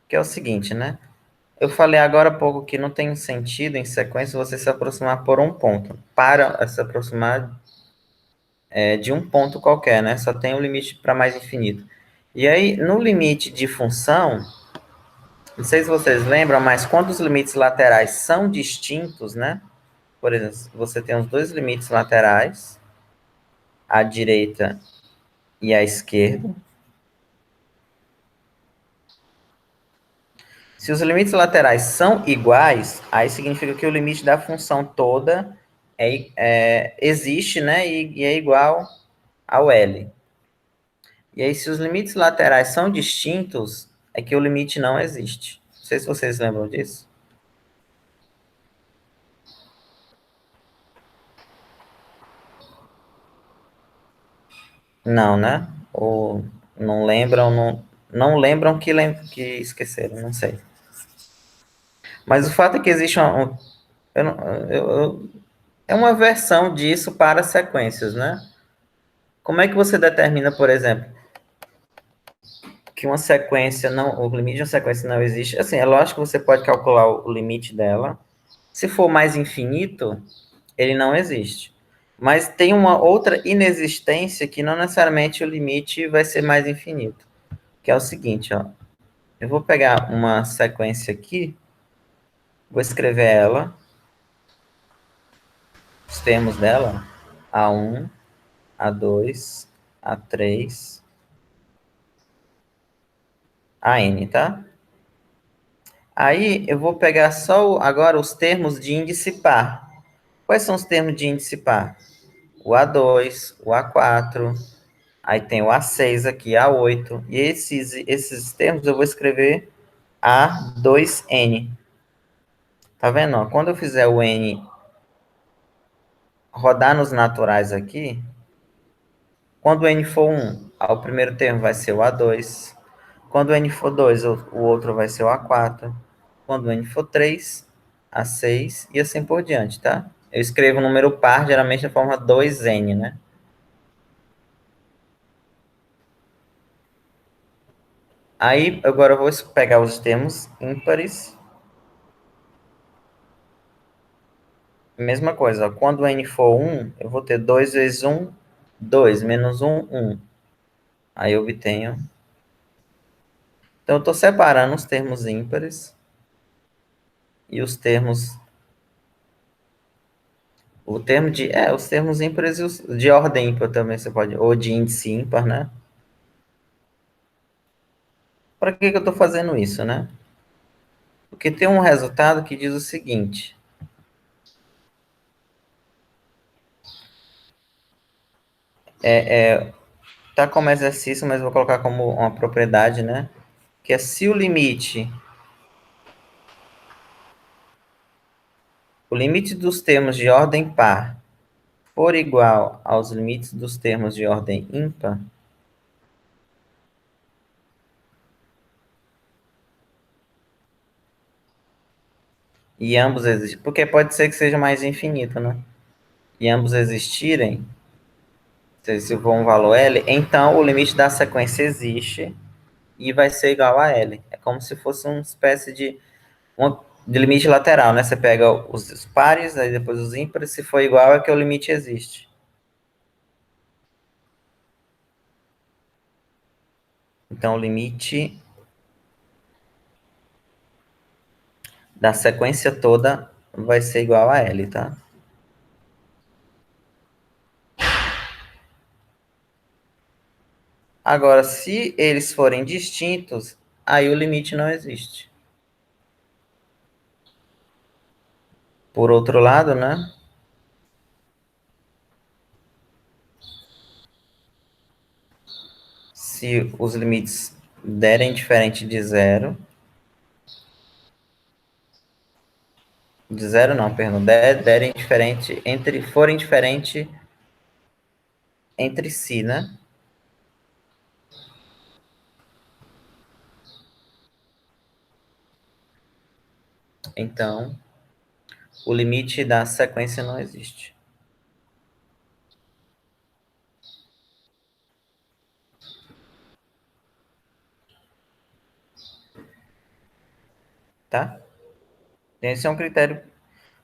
Que é o seguinte, né? Eu falei agora há pouco que não tem sentido em sequência você se aproximar por um ponto. Para se aproximar de um ponto qualquer, né? Só tem um limite para mais infinito. E aí, no limite de função, não sei se vocês lembram, mas quando os limites laterais são distintos, né? Por exemplo, você tem os dois limites laterais, à direita e à esquerda. Se os limites laterais são iguais, aí significa que o limite da função toda existe, né? E é igual ao L. E aí, se os limites laterais são distintos, é que o limite não existe. Não sei se vocês lembram disso. Não, né? Ou não lembram, não lembram que esqueceram, não sei. Mas o fato é que existe eu não- é uma versão disso para sequências, né? Como é que você determina, por exemplo, que uma sequência não, o limite de uma sequência não existe? Assim, é lógico que você pode calcular o limite dela. Se for mais infinito, ele não existe. Mas tem uma outra inexistência que não necessariamente o limite vai ser mais infinito, que é o seguinte, ó. Eu vou pegar uma sequência aqui, vou escrever ela, os termos dela, A1, A2, A3, AN, tá? Aí eu vou pegar só agora os termos de índice par. Quais são os termos de índice par? O A2, o A4, aí tem o A6 aqui, A8, e esses termos eu vou escrever A2N. Tá vendo? Ó? Quando eu fizer o N rodar nos naturais aqui, quando o N for 1, o primeiro termo vai ser o A2. Quando o N for 2, o outro vai ser o A4. Quando o N for 3, A6 e assim por diante, tá? Eu escrevo o número par, geralmente na forma 2N, né? Aí, agora eu vou pegar os termos ímpares. Mesma coisa, ó. Quando o N for 1, eu vou ter 2 vezes 1, 2, menos 1, 1. Aí eu obtenho. Então, eu estou separando os termos ímpares e os termos. Os termos ímpares e os de ordem ímpar também você pode. Ou de índice ímpar, né? Para que eu estou fazendo isso, né? Porque tem um resultado que diz o seguinte: Tá como exercício, mas vou colocar como uma propriedade, né? Que é se o limite dos termos de ordem par for igual aos limites dos termos de ordem ímpar, e ambos existem, porque pode ser que seja mais infinito, né? E ambos existirem, se for um valor L, então o limite da sequência existe e vai ser igual a L. É como se fosse uma espécie de limite lateral, né? Você pega os pares, aí depois os ímpares, se for igual é que o limite existe. Então o limite da sequência toda vai ser igual a L, tá? Agora, se eles forem distintos, aí o limite não existe. Por outro lado, né? Se os limites derem diferente de zero não, perdão, derem diferente forem diferente entre si, né? Então, o limite da sequência não existe, tá? Esse é um critério,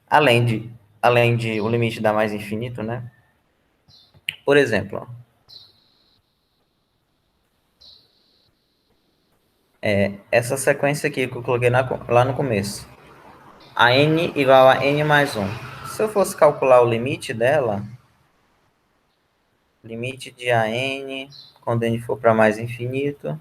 além de, além de o limite dar mais infinito, né? Por exemplo, essa sequência aqui que eu coloquei lá no começo, a n igual a n mais 1. Se eu fosse calcular o limite dela, limite de a n, quando n for para mais infinito,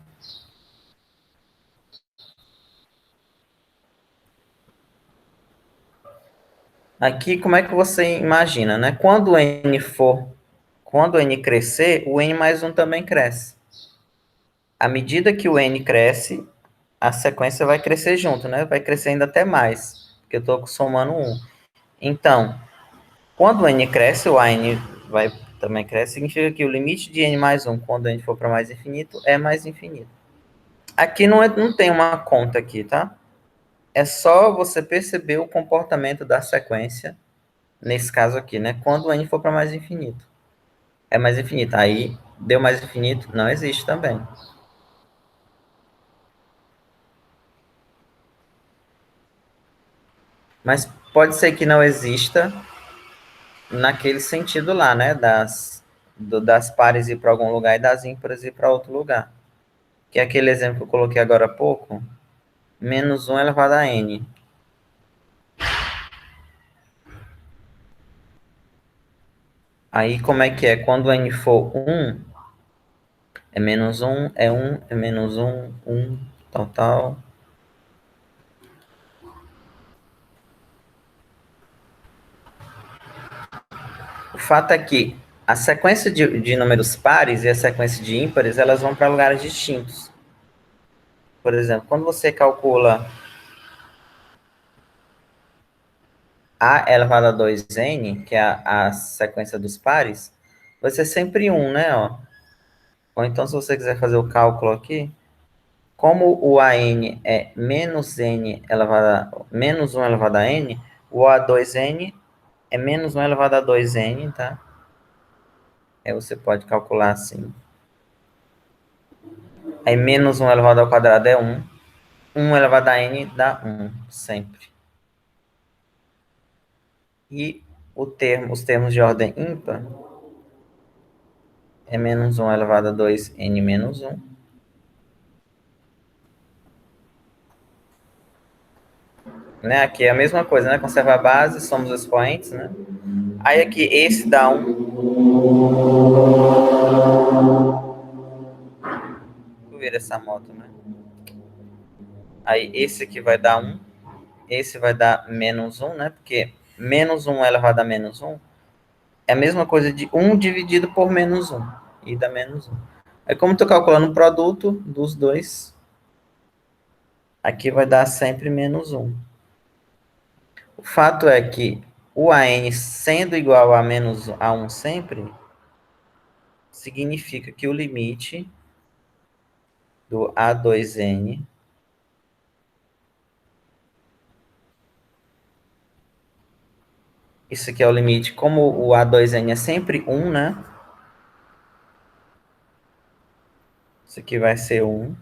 aqui como é que você imagina, né? Quando n crescer, o n mais 1 também cresce. À medida que o n cresce, a sequência vai crescer junto, né? Vai crescer ainda até mais, porque eu estou somando 1. Então, quando o n cresce, o an vai também cresce, significa que o limite de n mais 1, quando n for para mais infinito, é mais infinito. Aqui não tem uma conta aqui, tá? É só você perceber o comportamento da sequência, nesse caso aqui, né? Quando o n for para mais infinito. É mais infinito. Aí, deu mais infinito, não existe também. Mas pode ser que não exista naquele sentido lá, né? Das pares ir para algum lugar e das ímpares ir para outro lugar. Que é aquele exemplo que eu coloquei agora há pouco, menos 1 elevado a n. Aí como é que é? Quando n for 1, é menos 1, é 1, é menos 1, 1, tal, tal. O fato é que a sequência de números pares e a sequência de ímpares, elas vão para lugares distintos. Por exemplo, quando você calcula a elevado a 2n, que é a sequência dos pares, vai ser sempre 1, né? Ó. Ou então, se você quiser fazer o cálculo aqui, como o AN é menos 1 elevado a n, o A2n é menos 1 elevado a 2n, tá? Aí você pode calcular assim. Aí menos 1 elevado ao quadrado é 1. 1 elevado a n dá 1, sempre. E os termos de ordem ímpar é menos 1 elevado a 2n menos 1. Né? Aqui é a mesma coisa, né? Conserva a base, somos os expoentes, né? Aí aqui, esse dá 1. Vou ver essa moto, né? Aí esse aqui vai dar 1. Esse vai dar menos 1, né? Porque menos 1 elevado a menos 1 É a mesma coisa de 1 dividido por menos 1. E dá menos 1. É como tu calculando o produto dos dois, aqui vai dar sempre menos 1. O fato é que o AN sendo igual a menos a 1 sempre, significa que o limite do A2N, isso aqui é o limite, como o A2N é sempre 1, né? Isso aqui vai ser 1.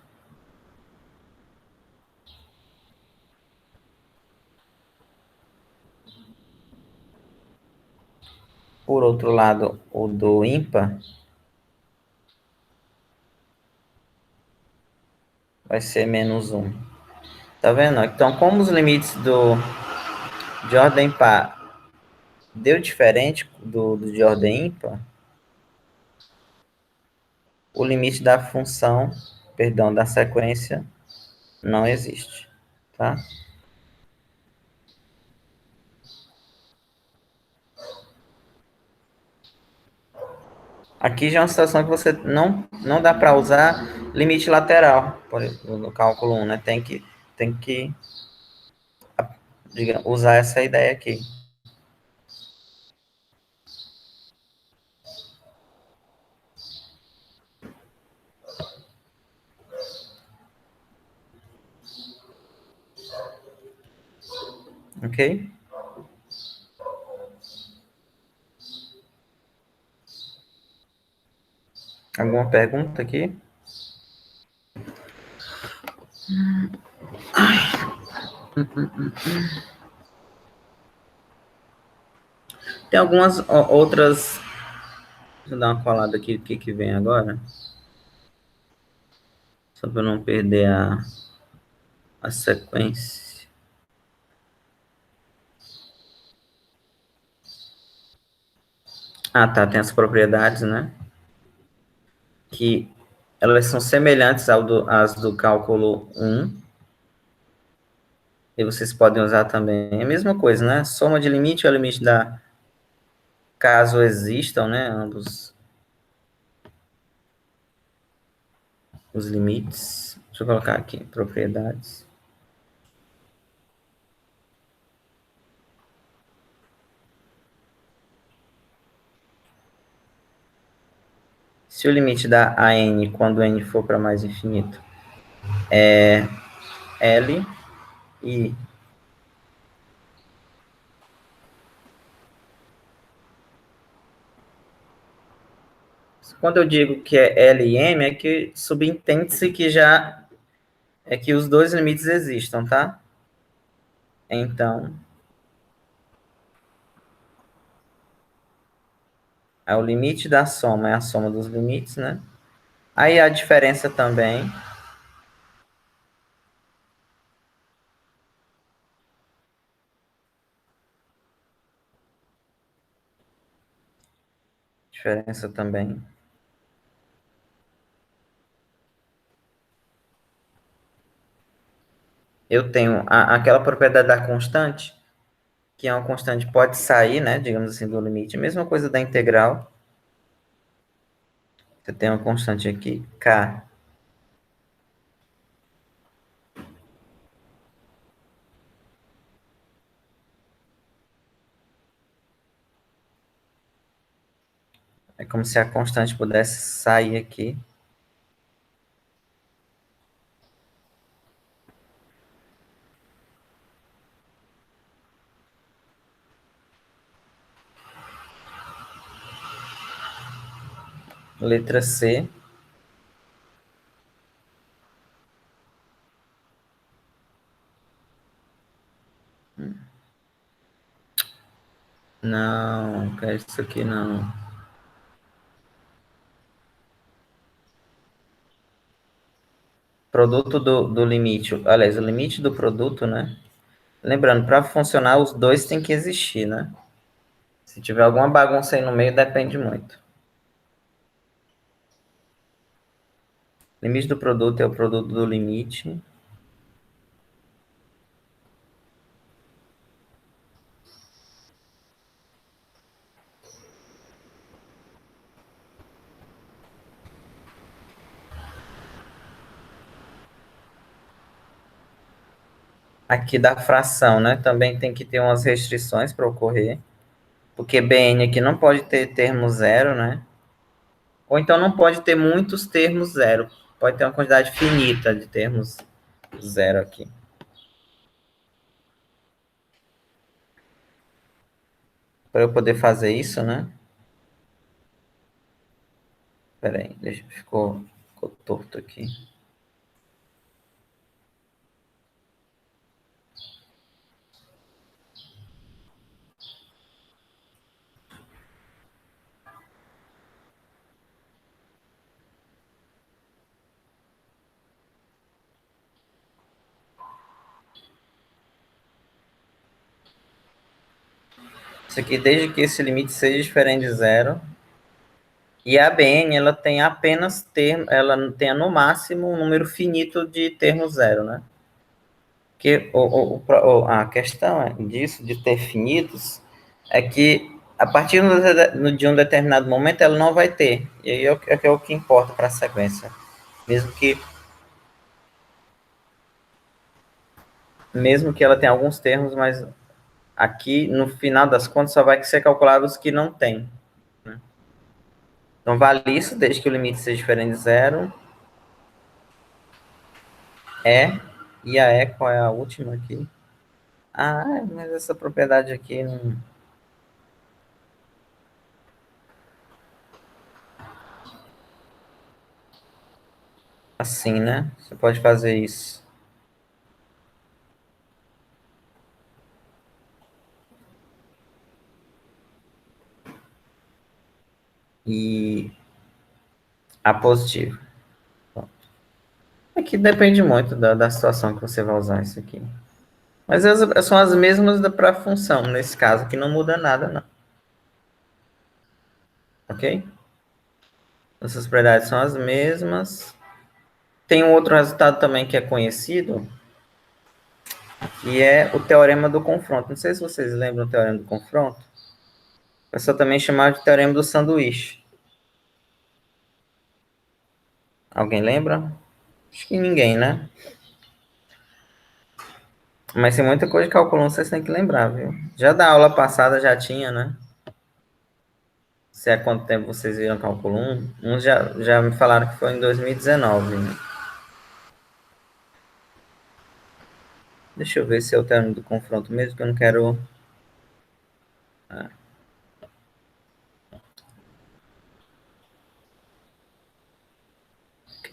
Por outro lado, o do ímpar vai ser menos 1. Tá vendo? Então, como os limites de ordem par deu diferente do de ordem ímpar, o limite da função, perdão, da sequência não existe, tá? Aqui já é uma situação que você não dá para usar limite lateral, por exemplo, no cálculo 1, né? Tem que usar essa ideia aqui. Ok? Alguma pergunta aqui? Tem algumas outras. Deixa eu dar uma colada aqui do que vem agora. Só para não perder a sequência. Ah, tá. Tem as propriedades, né? Que elas são semelhantes às do cálculo 1. E vocês podem usar também. É a mesma coisa, né? Soma de limite é o limite da. Caso existam, né? Ambos os limites. Deixa eu colocar aqui. Propriedades. Se o limite da AN, quando n for para mais infinito, é L e quando eu digo que é L e M, é que subentende-se que já é que os dois limites existam, tá? Então, é o limite da soma é a soma dos limites, né? Aí a diferença também, diferença também. Eu tenho aquela propriedade da constante, que é uma constante que pode sair, né, digamos assim, do limite. A mesma coisa da integral. Você tem uma constante aqui, k. É como se a constante pudesse sair aqui. Letra C. Não, quero isso aqui não. Produto do limite. Aliás, o limite do produto, né? Lembrando, para funcionar, os dois têm que existir, né? Se tiver alguma bagunça aí no meio, depende muito. Limite do produto é o produto do limite. aqui da fração, né? Também tem que ter umas restrições para ocorrer, porque Bn aqui não pode ter termo zero, né? Ou então não pode ter muitos termos zero. Pode ter uma quantidade finita de termos zero aqui. Para eu poder fazer isso, né? Pera aí, ficou torto aqui. Isso aqui, desde que esse limite seja diferente de zero. E a Bn, ela tem apenas termo, ela tem no máximo um número finito de termos zero, né? Que a questão disso, de ter finitos, é que a partir de um determinado momento ela não vai ter. E aí é o que importa para a sequência. Mesmo que ela tenha alguns termos, mas aqui, no final das contas, só vai ser calculado os que não tem. Né? Então, vale isso, desde que o limite seja diferente de zero. E a qual é a última aqui? Ah, mas essa propriedade aqui não... Assim, né? Você pode fazer isso. E a positivo. Aqui depende muito da situação que você vai usar isso aqui. Mas são as mesmas para a função, nesse caso, que não muda nada, não. Ok? Essas propriedades são as mesmas. Tem um outro resultado também que é conhecido, que é o teorema do confronto. Não sei se vocês lembram do teorema do confronto. O pessoal também chamava de teorema do sanduíche. Alguém lembra? Acho que ninguém, né? Mas tem muita coisa de cálculo 1, vocês têm que lembrar, viu? Já da aula passada já tinha, né? Se há quanto tempo vocês viram cálculo 1? Uns já me falaram que foi em 2019, né? Deixa eu ver se é o término do confronto mesmo, que eu não quero... Ah,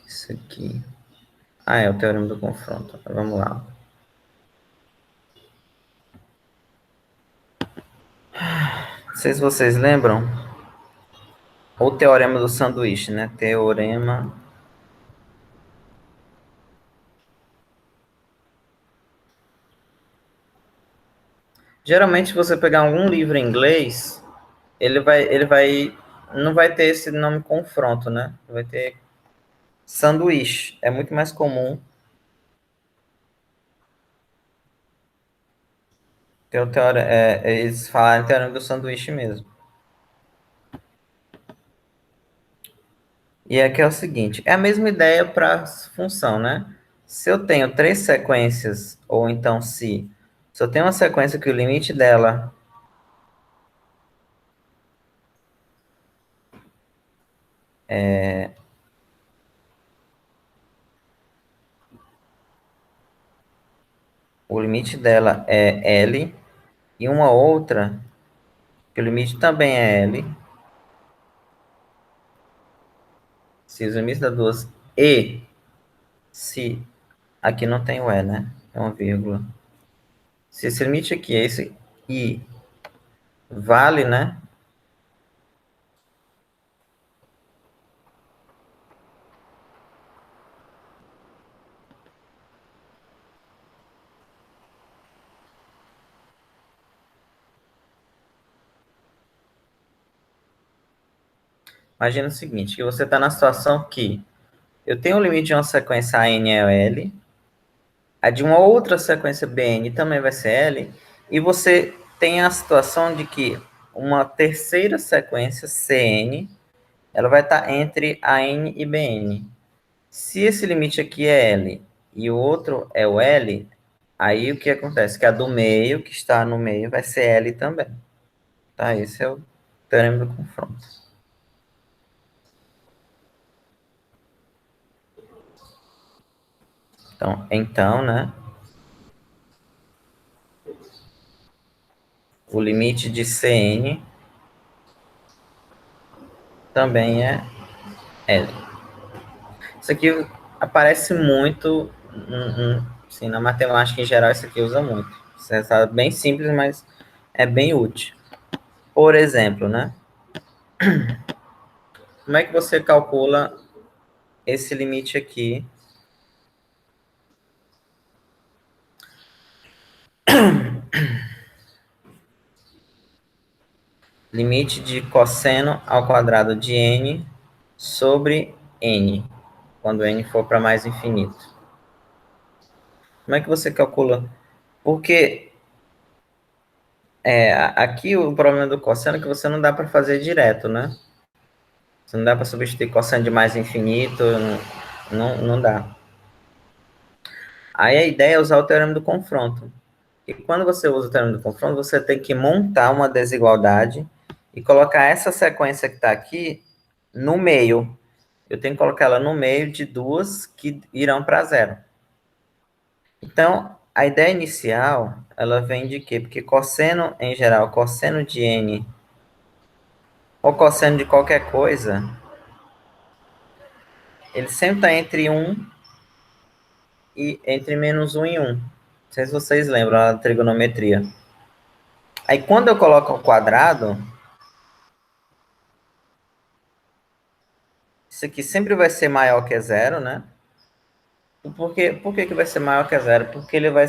isso aqui... Ah, é o teorema do confronto. Vamos lá. Não sei se vocês lembram. O teorema do sanduíche, né? Teorema... Geralmente, se você pegar algum livro em inglês, não vai ter esse nome confronto, né? Vai ter sanduíche. É muito mais comum ter eles falarem teorema do sanduíche mesmo. E aqui é o seguinte, é a mesma ideia para função, né? Se eu tenho três sequências, ou então se eu tenho uma sequência que o limite dela é L, e uma outra que o limite também é L, se os limites das duas e se aqui não tem o E, né? É uma vírgula. Se esse limite aqui é esse I vale, né? Imagina o seguinte, que você está na situação que eu tenho o limite de uma sequência AN é L, a de uma outra sequência BN também vai ser L, e você tem a situação de que uma terceira sequência CN, ela vai estar entre AN e BN. Se esse limite aqui é L e o outro é o L, Aí o que acontece? Que a do meio, que está no meio, vai ser L também. Tá? Esse é o teorema do confronto. Então, né? O limite de Cn também é L. Isso aqui aparece muito assim, na matemática em geral, isso aqui usa muito. Isso é bem simples, mas é bem útil. Por exemplo, né? Como é que você calcula esse limite aqui? Limite de cosseno ao quadrado de n sobre n, quando n for para mais infinito. Como é que você calcula? Porque aqui o problema do cosseno é que você não dá para fazer direto, né? Você não dá para substituir cosseno de mais infinito, não dá. Aí a ideia é usar o teorema do confronto. E quando você usa o teorema do confronto, você tem que montar uma desigualdade e colocar essa sequência que está aqui no meio. Eu tenho que colocar ela no meio de duas que irão para zero. Então, a ideia inicial, ela vem de quê? Porque cosseno, em geral, cosseno de n ou cosseno de qualquer coisa, ele sempre está entre 1 e entre menos 1 e 1. Não sei se vocês lembram da trigonometria. Aí, quando eu coloco ao quadrado, isso aqui sempre vai ser maior que zero, né? Por que vai ser maior que zero? Porque ele vai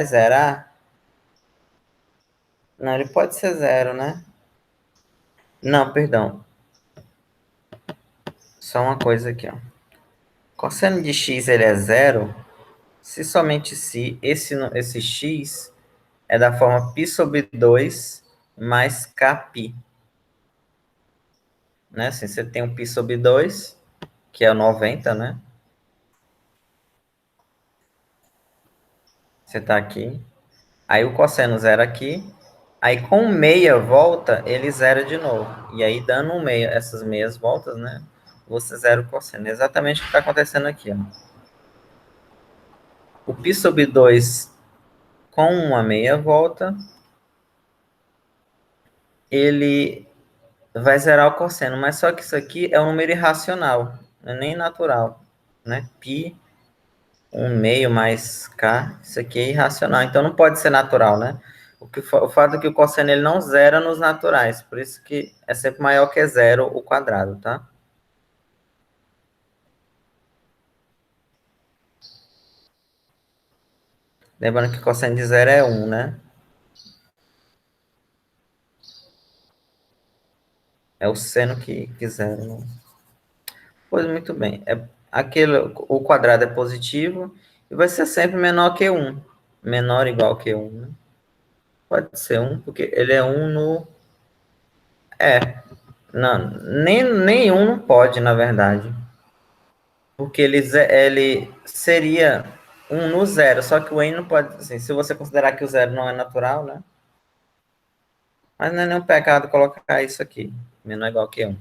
zerar. Não, ele pode ser zero, né? Não, perdão. Só uma coisa aqui, ó. Cosseno de x ele é zero, se somente se esse x é da forma π sobre 2 mais kπ. Né? Assim, você tem um π sobre 2, que é o 90, né? Você tá aqui. Aí o cosseno zera aqui. Aí com meia volta, ele zera de novo. E aí dando um meia, essas meias voltas, né? Você zera o cosseno. É exatamente o que está acontecendo aqui, ó. O π sobre 2 com uma meia volta, ele vai zerar o cosseno. Mas só que isso aqui é um número irracional, não é nem natural, né? Π, 1 meio mais k, isso aqui é irracional. Então não pode ser natural, né? O fato é que o cosseno ele não zera nos naturais, por isso que é sempre maior que zero o quadrado, tá? Lembrando que cosseno de zero é 1, né? É o seno que zero. Né? Pois muito bem. O quadrado é positivo e vai ser sempre menor que 1. Menor ou igual que 1, né? Pode ser 1, porque ele é 1 no... Não, nem 1 não pode, na verdade. Porque ele seria 1 no zero, só que o n não pode... Assim, se você considerar que o zero não é natural, né? Mas não é nenhum pecado colocar isso aqui. Menor ou igual que 1.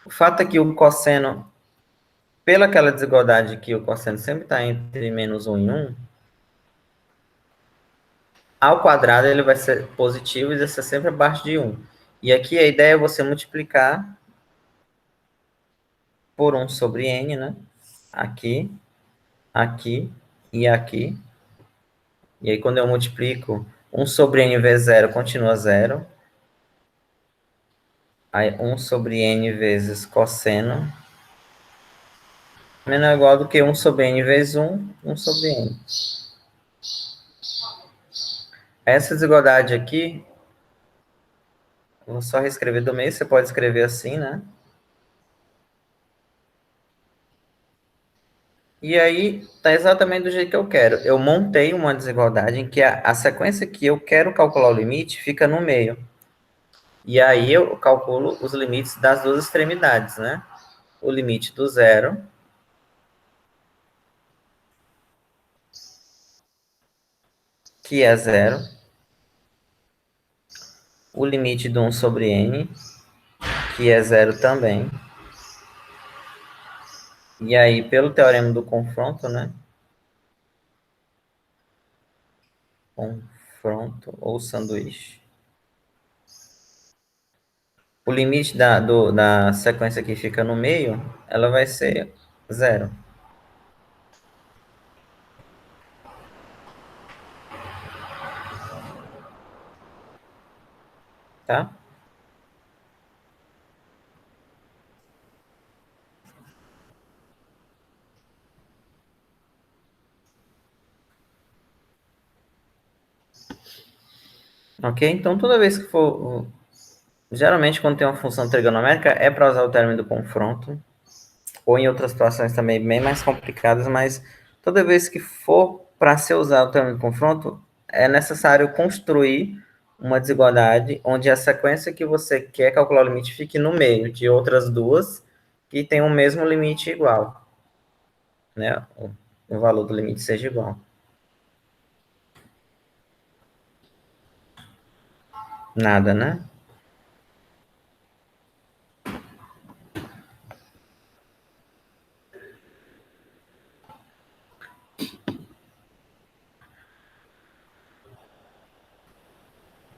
O fato é que o cosseno, pela aquela desigualdade que o cosseno sempre está entre menos 1 e 1, ao quadrado ele vai ser positivo e vai ser sempre abaixo de 1. E aqui a ideia é você multiplicar por 1 sobre n, né? Aqui, aqui e aqui. E aí quando eu multiplico, 1 sobre n vezes 0 continua 0. Aí 1 sobre n vezes cosseno menor ou igual do que 1 sobre n vezes 1 sobre n. Essa desigualdade aqui, eu vou só reescrever do meio, você pode escrever assim, né? E aí, tá exatamente do jeito que eu quero. Eu montei uma desigualdade em que a sequência que eu quero calcular o limite fica no meio. E aí eu calculo os limites das duas extremidades, né? O limite do zero que é zero, o limite do 1 sobre n, que é zero também. E aí, pelo teorema do confronto, né? Confronto ou sanduíche. O limite da sequência que fica no meio, ela vai ser zero. Tá? Ok? Então, toda vez que for... Geralmente, quando tem uma função trigonométrica, é para usar o término do confronto. Ou em outras situações também bem mais complicadas, mas toda vez que for para ser usado o término do confronto, é necessário construir uma desigualdade onde a sequência que você quer calcular o limite fique no meio de outras duas que tem o mesmo limite igual, né? O valor do limite seja igual. Nada, né?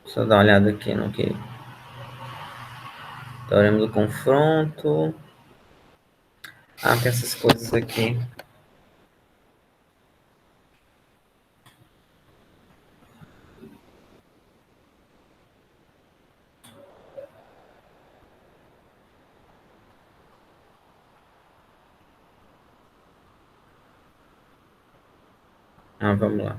Deixa eu dar uma olhada aqui no que... Teorema do confronto. Ah, tem essas coisas aqui. Ah, vamos lá.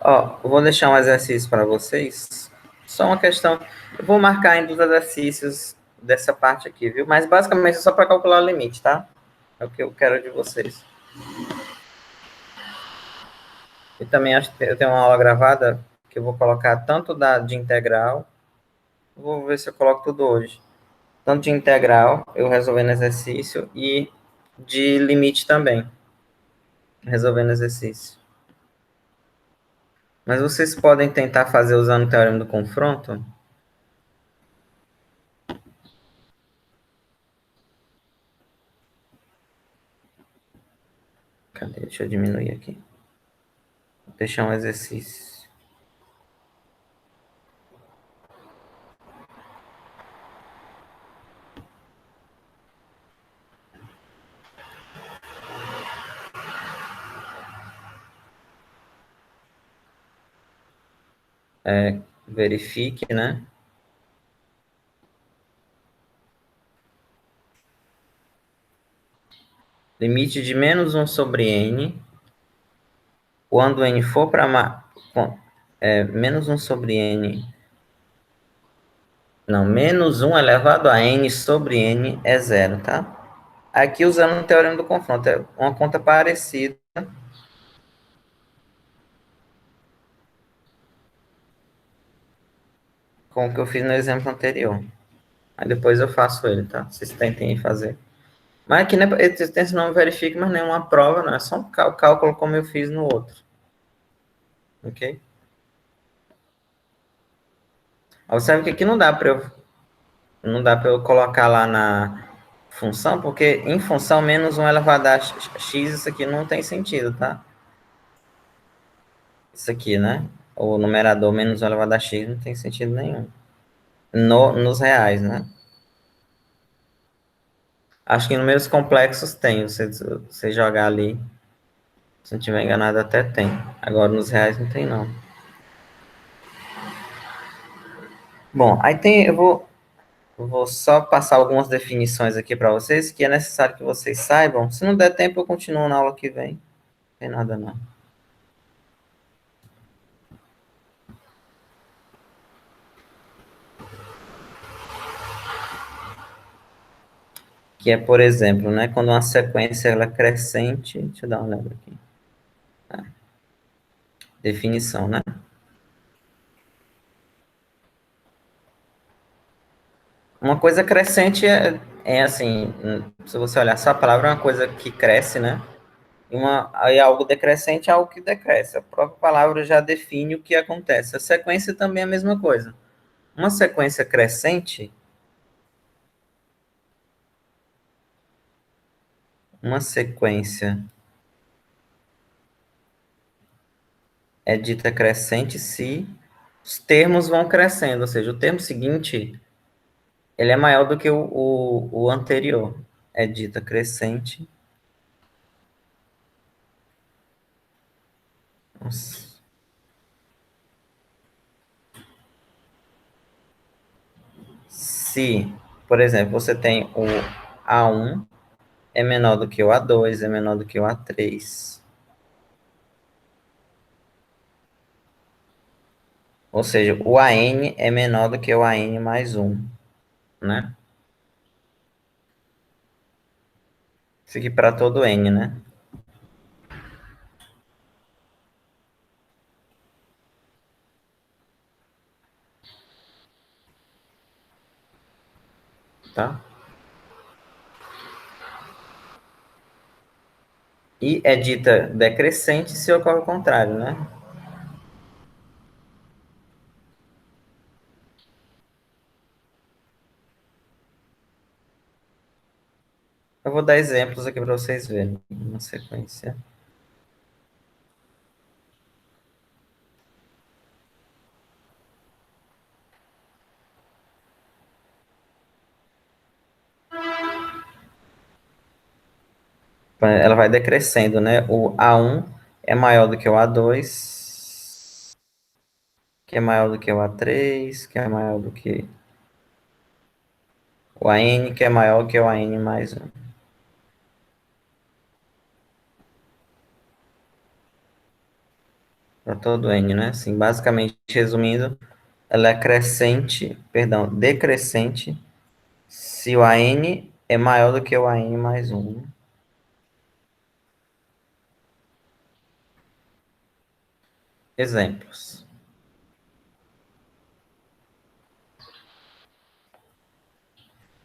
Ó, eu vou deixar um exercício para vocês. Só uma questão. Eu vou marcar ainda os exercícios dessa parte aqui, viu? Mas basicamente é só para calcular o limite, tá? É o que eu quero de vocês. E também acho que eu tenho uma aula gravada que eu vou colocar tanto de integral. Vou ver se eu coloco tudo hoje. Tanto de integral, eu resolvendo exercício, e de limite também, resolvendo exercício. Mas vocês podem tentar fazer usando o teorema do confronto. Cadê? Deixa eu diminuir aqui. Vou deixar um exercício. Verifique, né? Limite de menos 1 sobre n, quando n for para menos 1 sobre n, não, menos 1 elevado a n sobre n é zero, tá? Aqui usando o teorema do confronto, é uma conta parecida com o que eu fiz no exemplo anterior. Aí depois eu faço ele, tá? Vocês tentem fazer. Mas aqui, né, esse não verifique mais nenhuma prova, não. É só um cálculo como eu fiz no outro. Ok? Observe que aqui não dá para eu colocar lá na função, porque em função menos 1 elevado a x, isso aqui não tem sentido, tá? Isso aqui, né? O numerador menos 1 elevado a x não tem sentido nenhum. Nos reais, né? Acho que em números complexos tem. Você jogar ali, se não tiver enganado, até tem. Agora nos reais não tem, não. Bom, aí tem, eu vou só passar algumas definições aqui para vocês, que é necessário que vocês saibam. Se não der tempo, eu continuo na aula que vem. Não tem nada, não. Que é, por exemplo, né, quando uma sequência ela é crescente. Deixa eu dar uma olhada aqui. Definição, né? Uma coisa crescente é assim, se você olhar só a palavra, é uma coisa que cresce, né? Aí algo decrescente é algo que decresce. A própria palavra já define o que acontece. A sequência também é a mesma coisa. Uma sequência crescente, uma sequência é dita crescente se os termos vão crescendo, ou seja, o termo seguinte ele é maior do que o anterior. É dita crescente. Nossa. Se, por exemplo, você tem o A1 é menor do que o A2, é menor do que o A3. Ou seja, o AN é menor do que o AN mais um, né? Isso aqui para todo N, né? Tá? E é dita decrescente se ocorre o contrário, né? Eu vou dar exemplos aqui para vocês verem uma sequência. Ela vai decrescendo, né? O A1 é maior do que o A2, que é maior do que o A3, que é maior do que o AN, que é maior que o AN mais um. Para todo N, né? Assim, basicamente, resumindo, ela é crescente, perdão, decrescente se o AN é maior do que o AN mais um. Exemplos.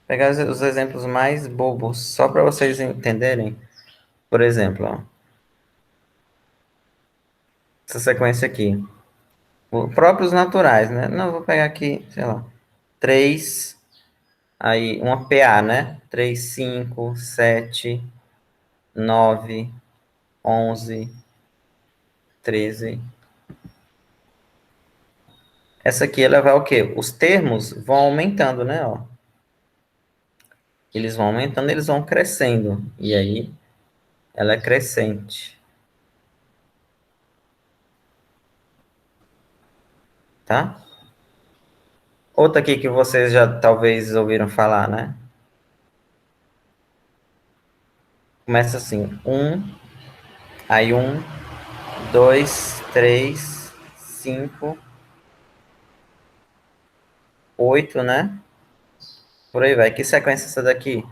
Pegar os exemplos mais bobos, só para vocês entenderem. Por exemplo, ó, essa sequência aqui. Próprios naturais, né? Não, vou pegar aqui, sei lá, 3, aí uma PA, né? 3, 5, 7, 9, 11, 13. Essa aqui ela vai o quê? Os termos vão aumentando, né? Ó. Eles vão aumentando, eles vão crescendo. E aí, ela é crescente, tá? Outra aqui que vocês já talvez ouviram falar, né? Começa assim, aí 2, 3, 5, 8, né? Por aí vai. Que sequência é essa daqui?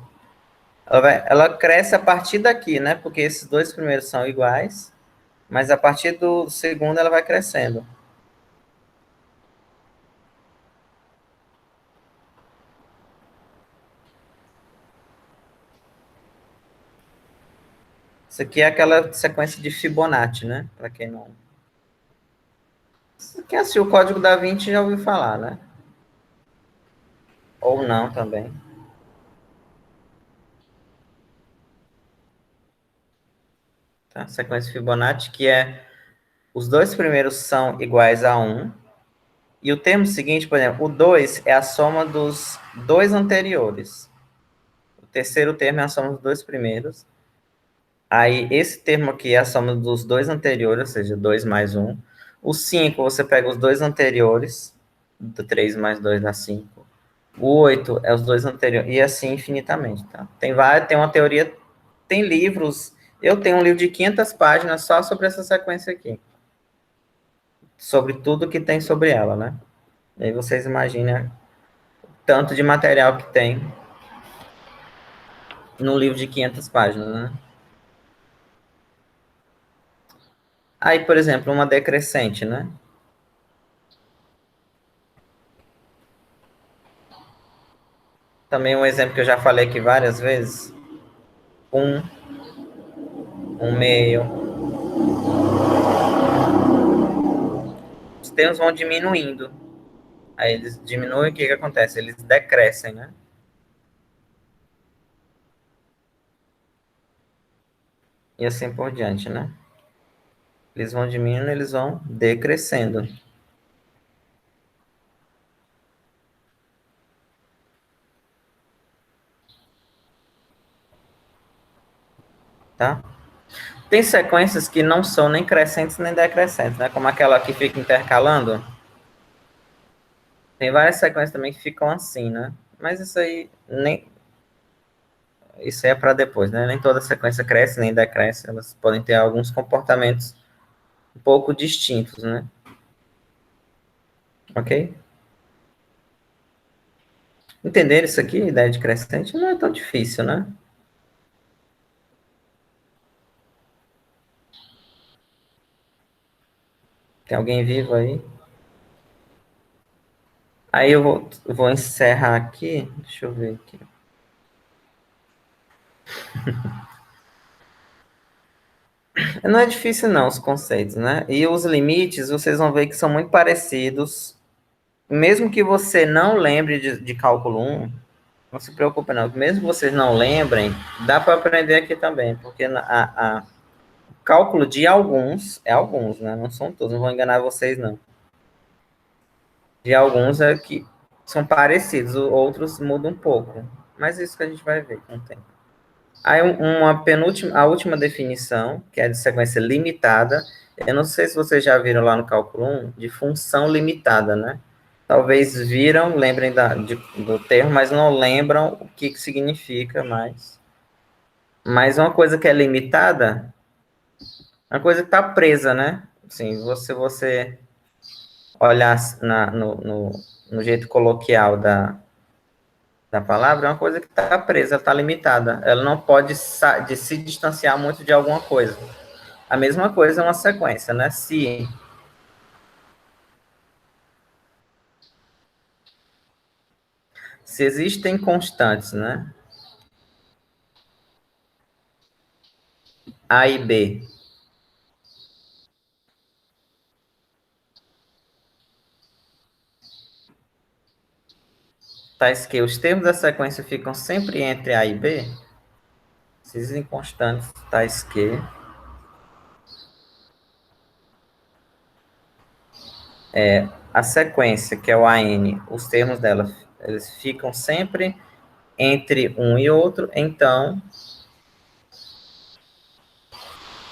Ela cresce a partir daqui, né? Porque esses dois primeiros são iguais, mas a partir do segundo ela vai crescendo. Isso aqui é aquela sequência de Fibonacci, né? Para quem não. Quem assistiu o Código da Vinci já ouviu falar, né? Ou não também. Tá? Sequência Fibonacci, que é os dois primeiros são iguais a um. E o termo seguinte, por exemplo, o 2 é a soma dos dois anteriores. O terceiro termo é a soma dos dois primeiros. Aí, esse termo aqui é a soma dos dois anteriores, ou seja, 2 mais um. O 5 você pega os dois anteriores, do 3 mais 2 dá 5. O 8 é os dois anteriores, e assim infinitamente, tá? Tem uma teoria, tem livros, eu tenho um livro de 500 páginas só sobre essa sequência aqui, sobre tudo que tem sobre ela, né? E aí vocês imaginem o tanto de material que tem num livro de 500 páginas, né? Aí, por exemplo, uma decrescente, né? Também um exemplo que eu já falei aqui várias vezes. Um 1/2. Os termos vão diminuindo. Aí eles diminuem, o que que acontece? Eles decrescem, né? E assim por diante, né? Eles vão diminuindo, eles vão decrescendo. Tá? Tem sequências que não são nem crescentes nem decrescentes, né? Como aquela que fica intercalando. Tem várias sequências também que ficam assim, né? Mas isso aí é para depois, né? Nem toda sequência cresce nem decresce, elas podem ter alguns comportamentos um pouco distintos, né? Ok? Entender isso aqui, ideia de crescente, não é tão difícil, né? Tem alguém vivo aí? Aí eu vou encerrar aqui. Deixa eu ver aqui. Não é difícil, não, os conceitos, né? E os limites, vocês vão ver que são muito parecidos. Mesmo que você não lembre de cálculo 1, não se preocupe, não. Mesmo que vocês não lembrem, dá para aprender aqui também, porque o cálculo de alguns, é alguns, né? Não são todos, não vou enganar vocês, não. De alguns é que são parecidos, outros mudam um pouco. Mas isso que a gente vai ver com o tempo. Aí a última definição, que é de sequência limitada. Eu não sei se vocês já viram lá no cálculo 1, de função limitada, né? Talvez viram, lembrem do termo, mas não lembram o que significa mais. Mas uma coisa que é limitada, uma coisa que está presa, né? Assim, você olhar no jeito coloquial da palavra, é uma coisa que está presa, está limitada. Ela não pode se distanciar muito de alguma coisa. A mesma coisa é uma sequência, né? Se existem constantes, né? A e B, tais que os termos da sequência ficam sempre entre A e B, se existem constantes tais que a sequência, que é o AN, os termos dela, eles ficam sempre entre um e outro, então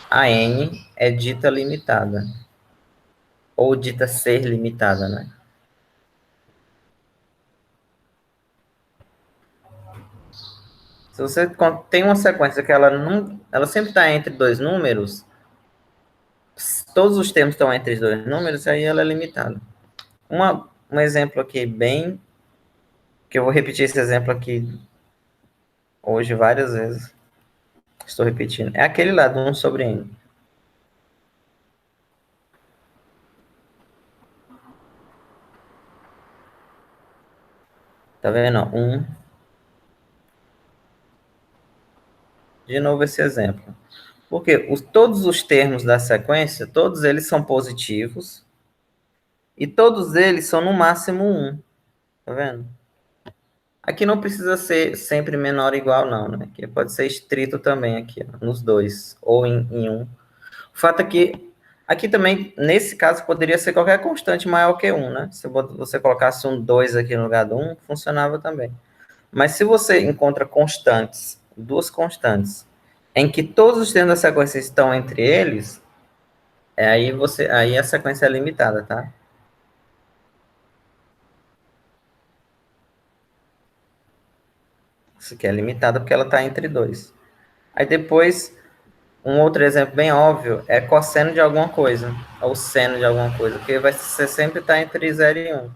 a N é dita limitada, ou dita ser limitada, né? Se você tem uma sequência que ela sempre está entre dois números, todos os termos estão entre os dois números, aí ela é limitada. Um exemplo aqui bem, que eu vou repetir esse exemplo aqui hoje várias vezes, estou repetindo, é aquele lá do 1 sobre n. Tá vendo? De novo esse exemplo. Porque todos os termos da sequência, todos eles são positivos, e todos eles são no máximo 1. Tá vendo? Aqui não precisa ser sempre menor ou igual, não, né? Aqui pode ser estrito também, aqui, ó, nos dois, ou em um. O fato é que, aqui também, nesse caso, poderia ser qualquer constante maior que 1, né? Se você colocasse um 2 aqui no lugar do 1, funcionava também. Mas se você encontra constantes, duas constantes, em que todos os termos da sequência estão entre eles, aí a sequência é limitada, tá? Isso aqui é limitada porque ela está entre dois. Aí depois, um outro exemplo bem óbvio é cosseno de alguma coisa, ou seno de alguma coisa, porque você sempre está entre 0 e 1.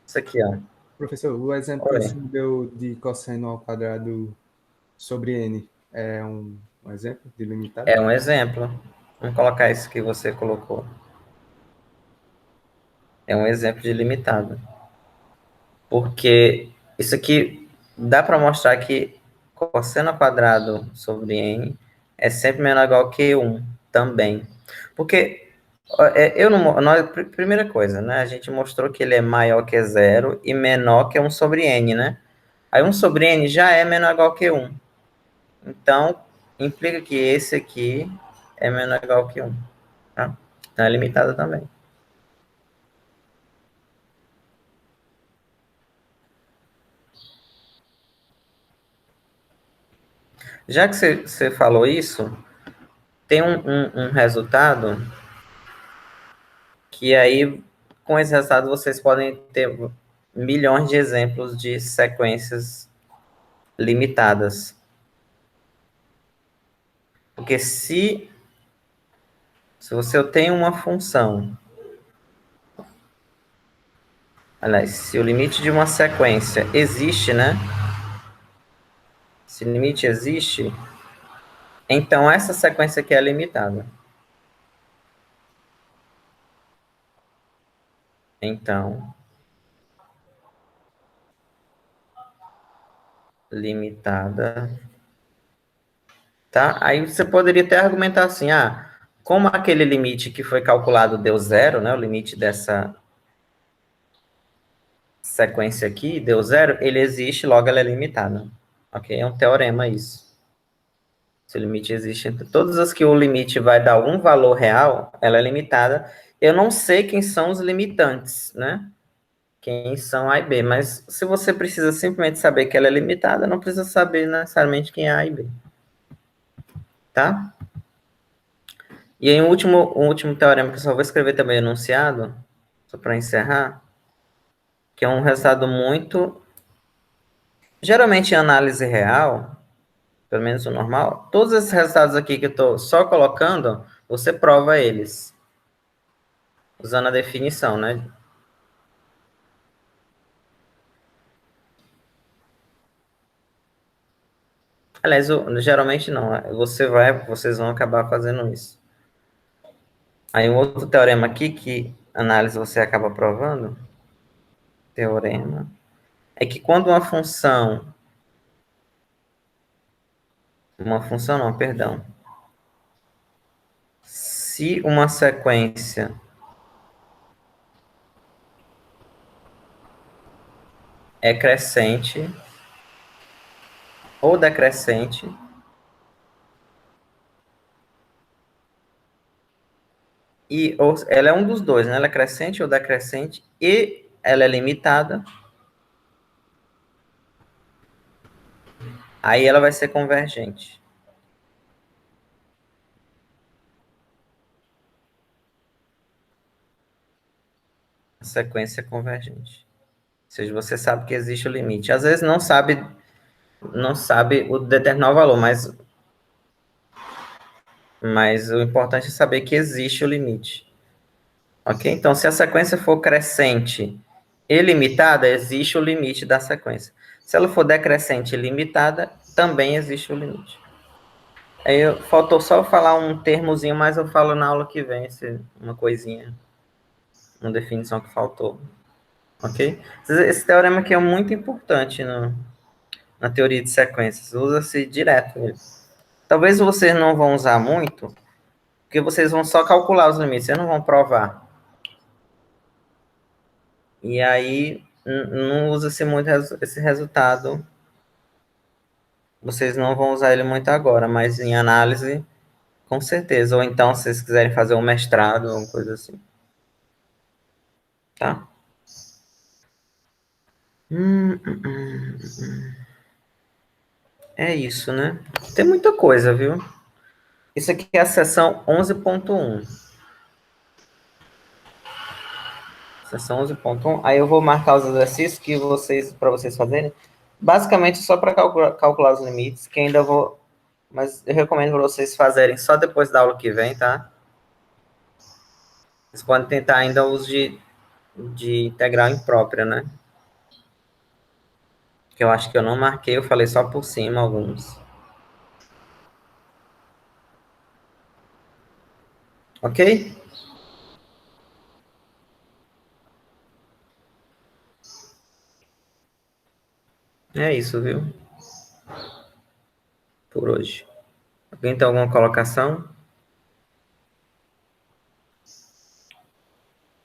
Isso aqui, ó. Professor, o exemplo que o Oi. senhor deu de cosseno ao quadrado sobre n é um exemplo de limitado? É um exemplo. Vamos colocar isso que você colocou. É um exemplo de limitado. Porque isso aqui dá para mostrar que cosseno ao quadrado sobre n é sempre menor ou igual que 1 também. Porque eu não, primeira coisa, né? A gente mostrou que ele é maior que zero e menor que 1 sobre n, né? Aí 1 sobre n já é menor ou igual que 1. Então, implica que esse aqui é menor ou igual que 1. Tá? Então é limitada também. Já que você falou isso, tem um resultado que aí, com esse resultado, vocês podem ter milhões de exemplos de sequências limitadas. Porque se você tem uma função, aliás, se o limite de uma sequência existe, né? Se o limite existe, então essa sequência aqui é limitada. Então, limitada, tá? Aí você poderia até argumentar assim, como aquele limite que foi calculado deu zero, né? O limite dessa sequência aqui deu zero, ele existe, logo ela é limitada. Ok? É um teorema isso. Se o limite existe entre todas as que o limite vai dar algum valor real, ela é limitada. Eu não sei quem são os limitantes, né? Quem são A e B, mas se você precisa simplesmente saber que ela é limitada, não precisa saber necessariamente quem é A e B. Tá? E aí, o último teorema que eu só vou escrever também enunciado, só para encerrar, que é um resultado muito. Geralmente, em análise real, pelo menos o normal, todos esses resultados aqui que eu estou só colocando, você prova eles, usando a definição, né? Aliás, geralmente não, vocês vão acabar fazendo isso. Aí um outro teorema aqui que análise você acaba provando, teorema, é que quando uma função não, perdão, se uma sequência é crescente ou decrescente, ou ela é um dos dois, né? Ela é crescente ou decrescente, e ela é limitada, aí ela vai ser convergente. A sequência é convergente. Ou seja, você sabe que existe o limite. Às vezes não sabe o determinar o valor, mas o importante é saber que existe o limite. Ok? Então, se a sequência for crescente e limitada, existe o limite da sequência. Se ela for decrescente e limitada, também existe o limite. Aí faltou só falar um termozinho, mas eu falo na aula que vem, uma coisinha, uma definição que faltou. Ok? Esse teorema aqui é muito importante na teoria de sequências. Usa-se direto ele. Talvez vocês não vão usar muito, porque vocês vão só calcular os limites, vocês não vão provar. E aí não usa-se muito esse resultado. Vocês não vão usar ele muito agora, mas em análise, com certeza. Ou então, se vocês quiserem fazer um mestrado, uma coisa assim. Tá? É isso, né? Tem muita coisa, viu? Isso aqui é a seção 11.1. Seção 11.1. Aí eu vou marcar os exercícios para vocês fazerem. Basicamente só para calcular os limites, que ainda vou. Mas eu recomendo para vocês fazerem só depois da aula que vem, tá? Vocês podem tentar ainda os de integral imprópria, né? Que eu acho que eu não marquei, eu falei só por cima alguns. Ok? É isso, viu? Por hoje. Alguém tem alguma colocação?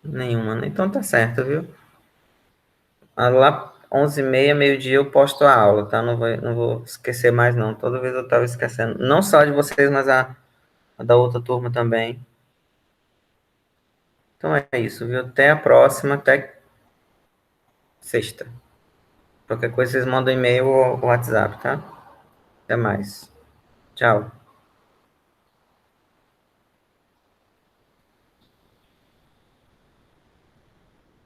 Nenhuma, né? Então tá certo, viu? Lá 11h30, meio-dia eu posto a aula, tá? Não vou esquecer mais não. Toda vez eu tava esquecendo. Não só de vocês, mas a da outra turma também. Então é isso, viu? Até a próxima, até sexta. Qualquer coisa vocês mandam e-mail ou WhatsApp, tá? Até mais. Tchau.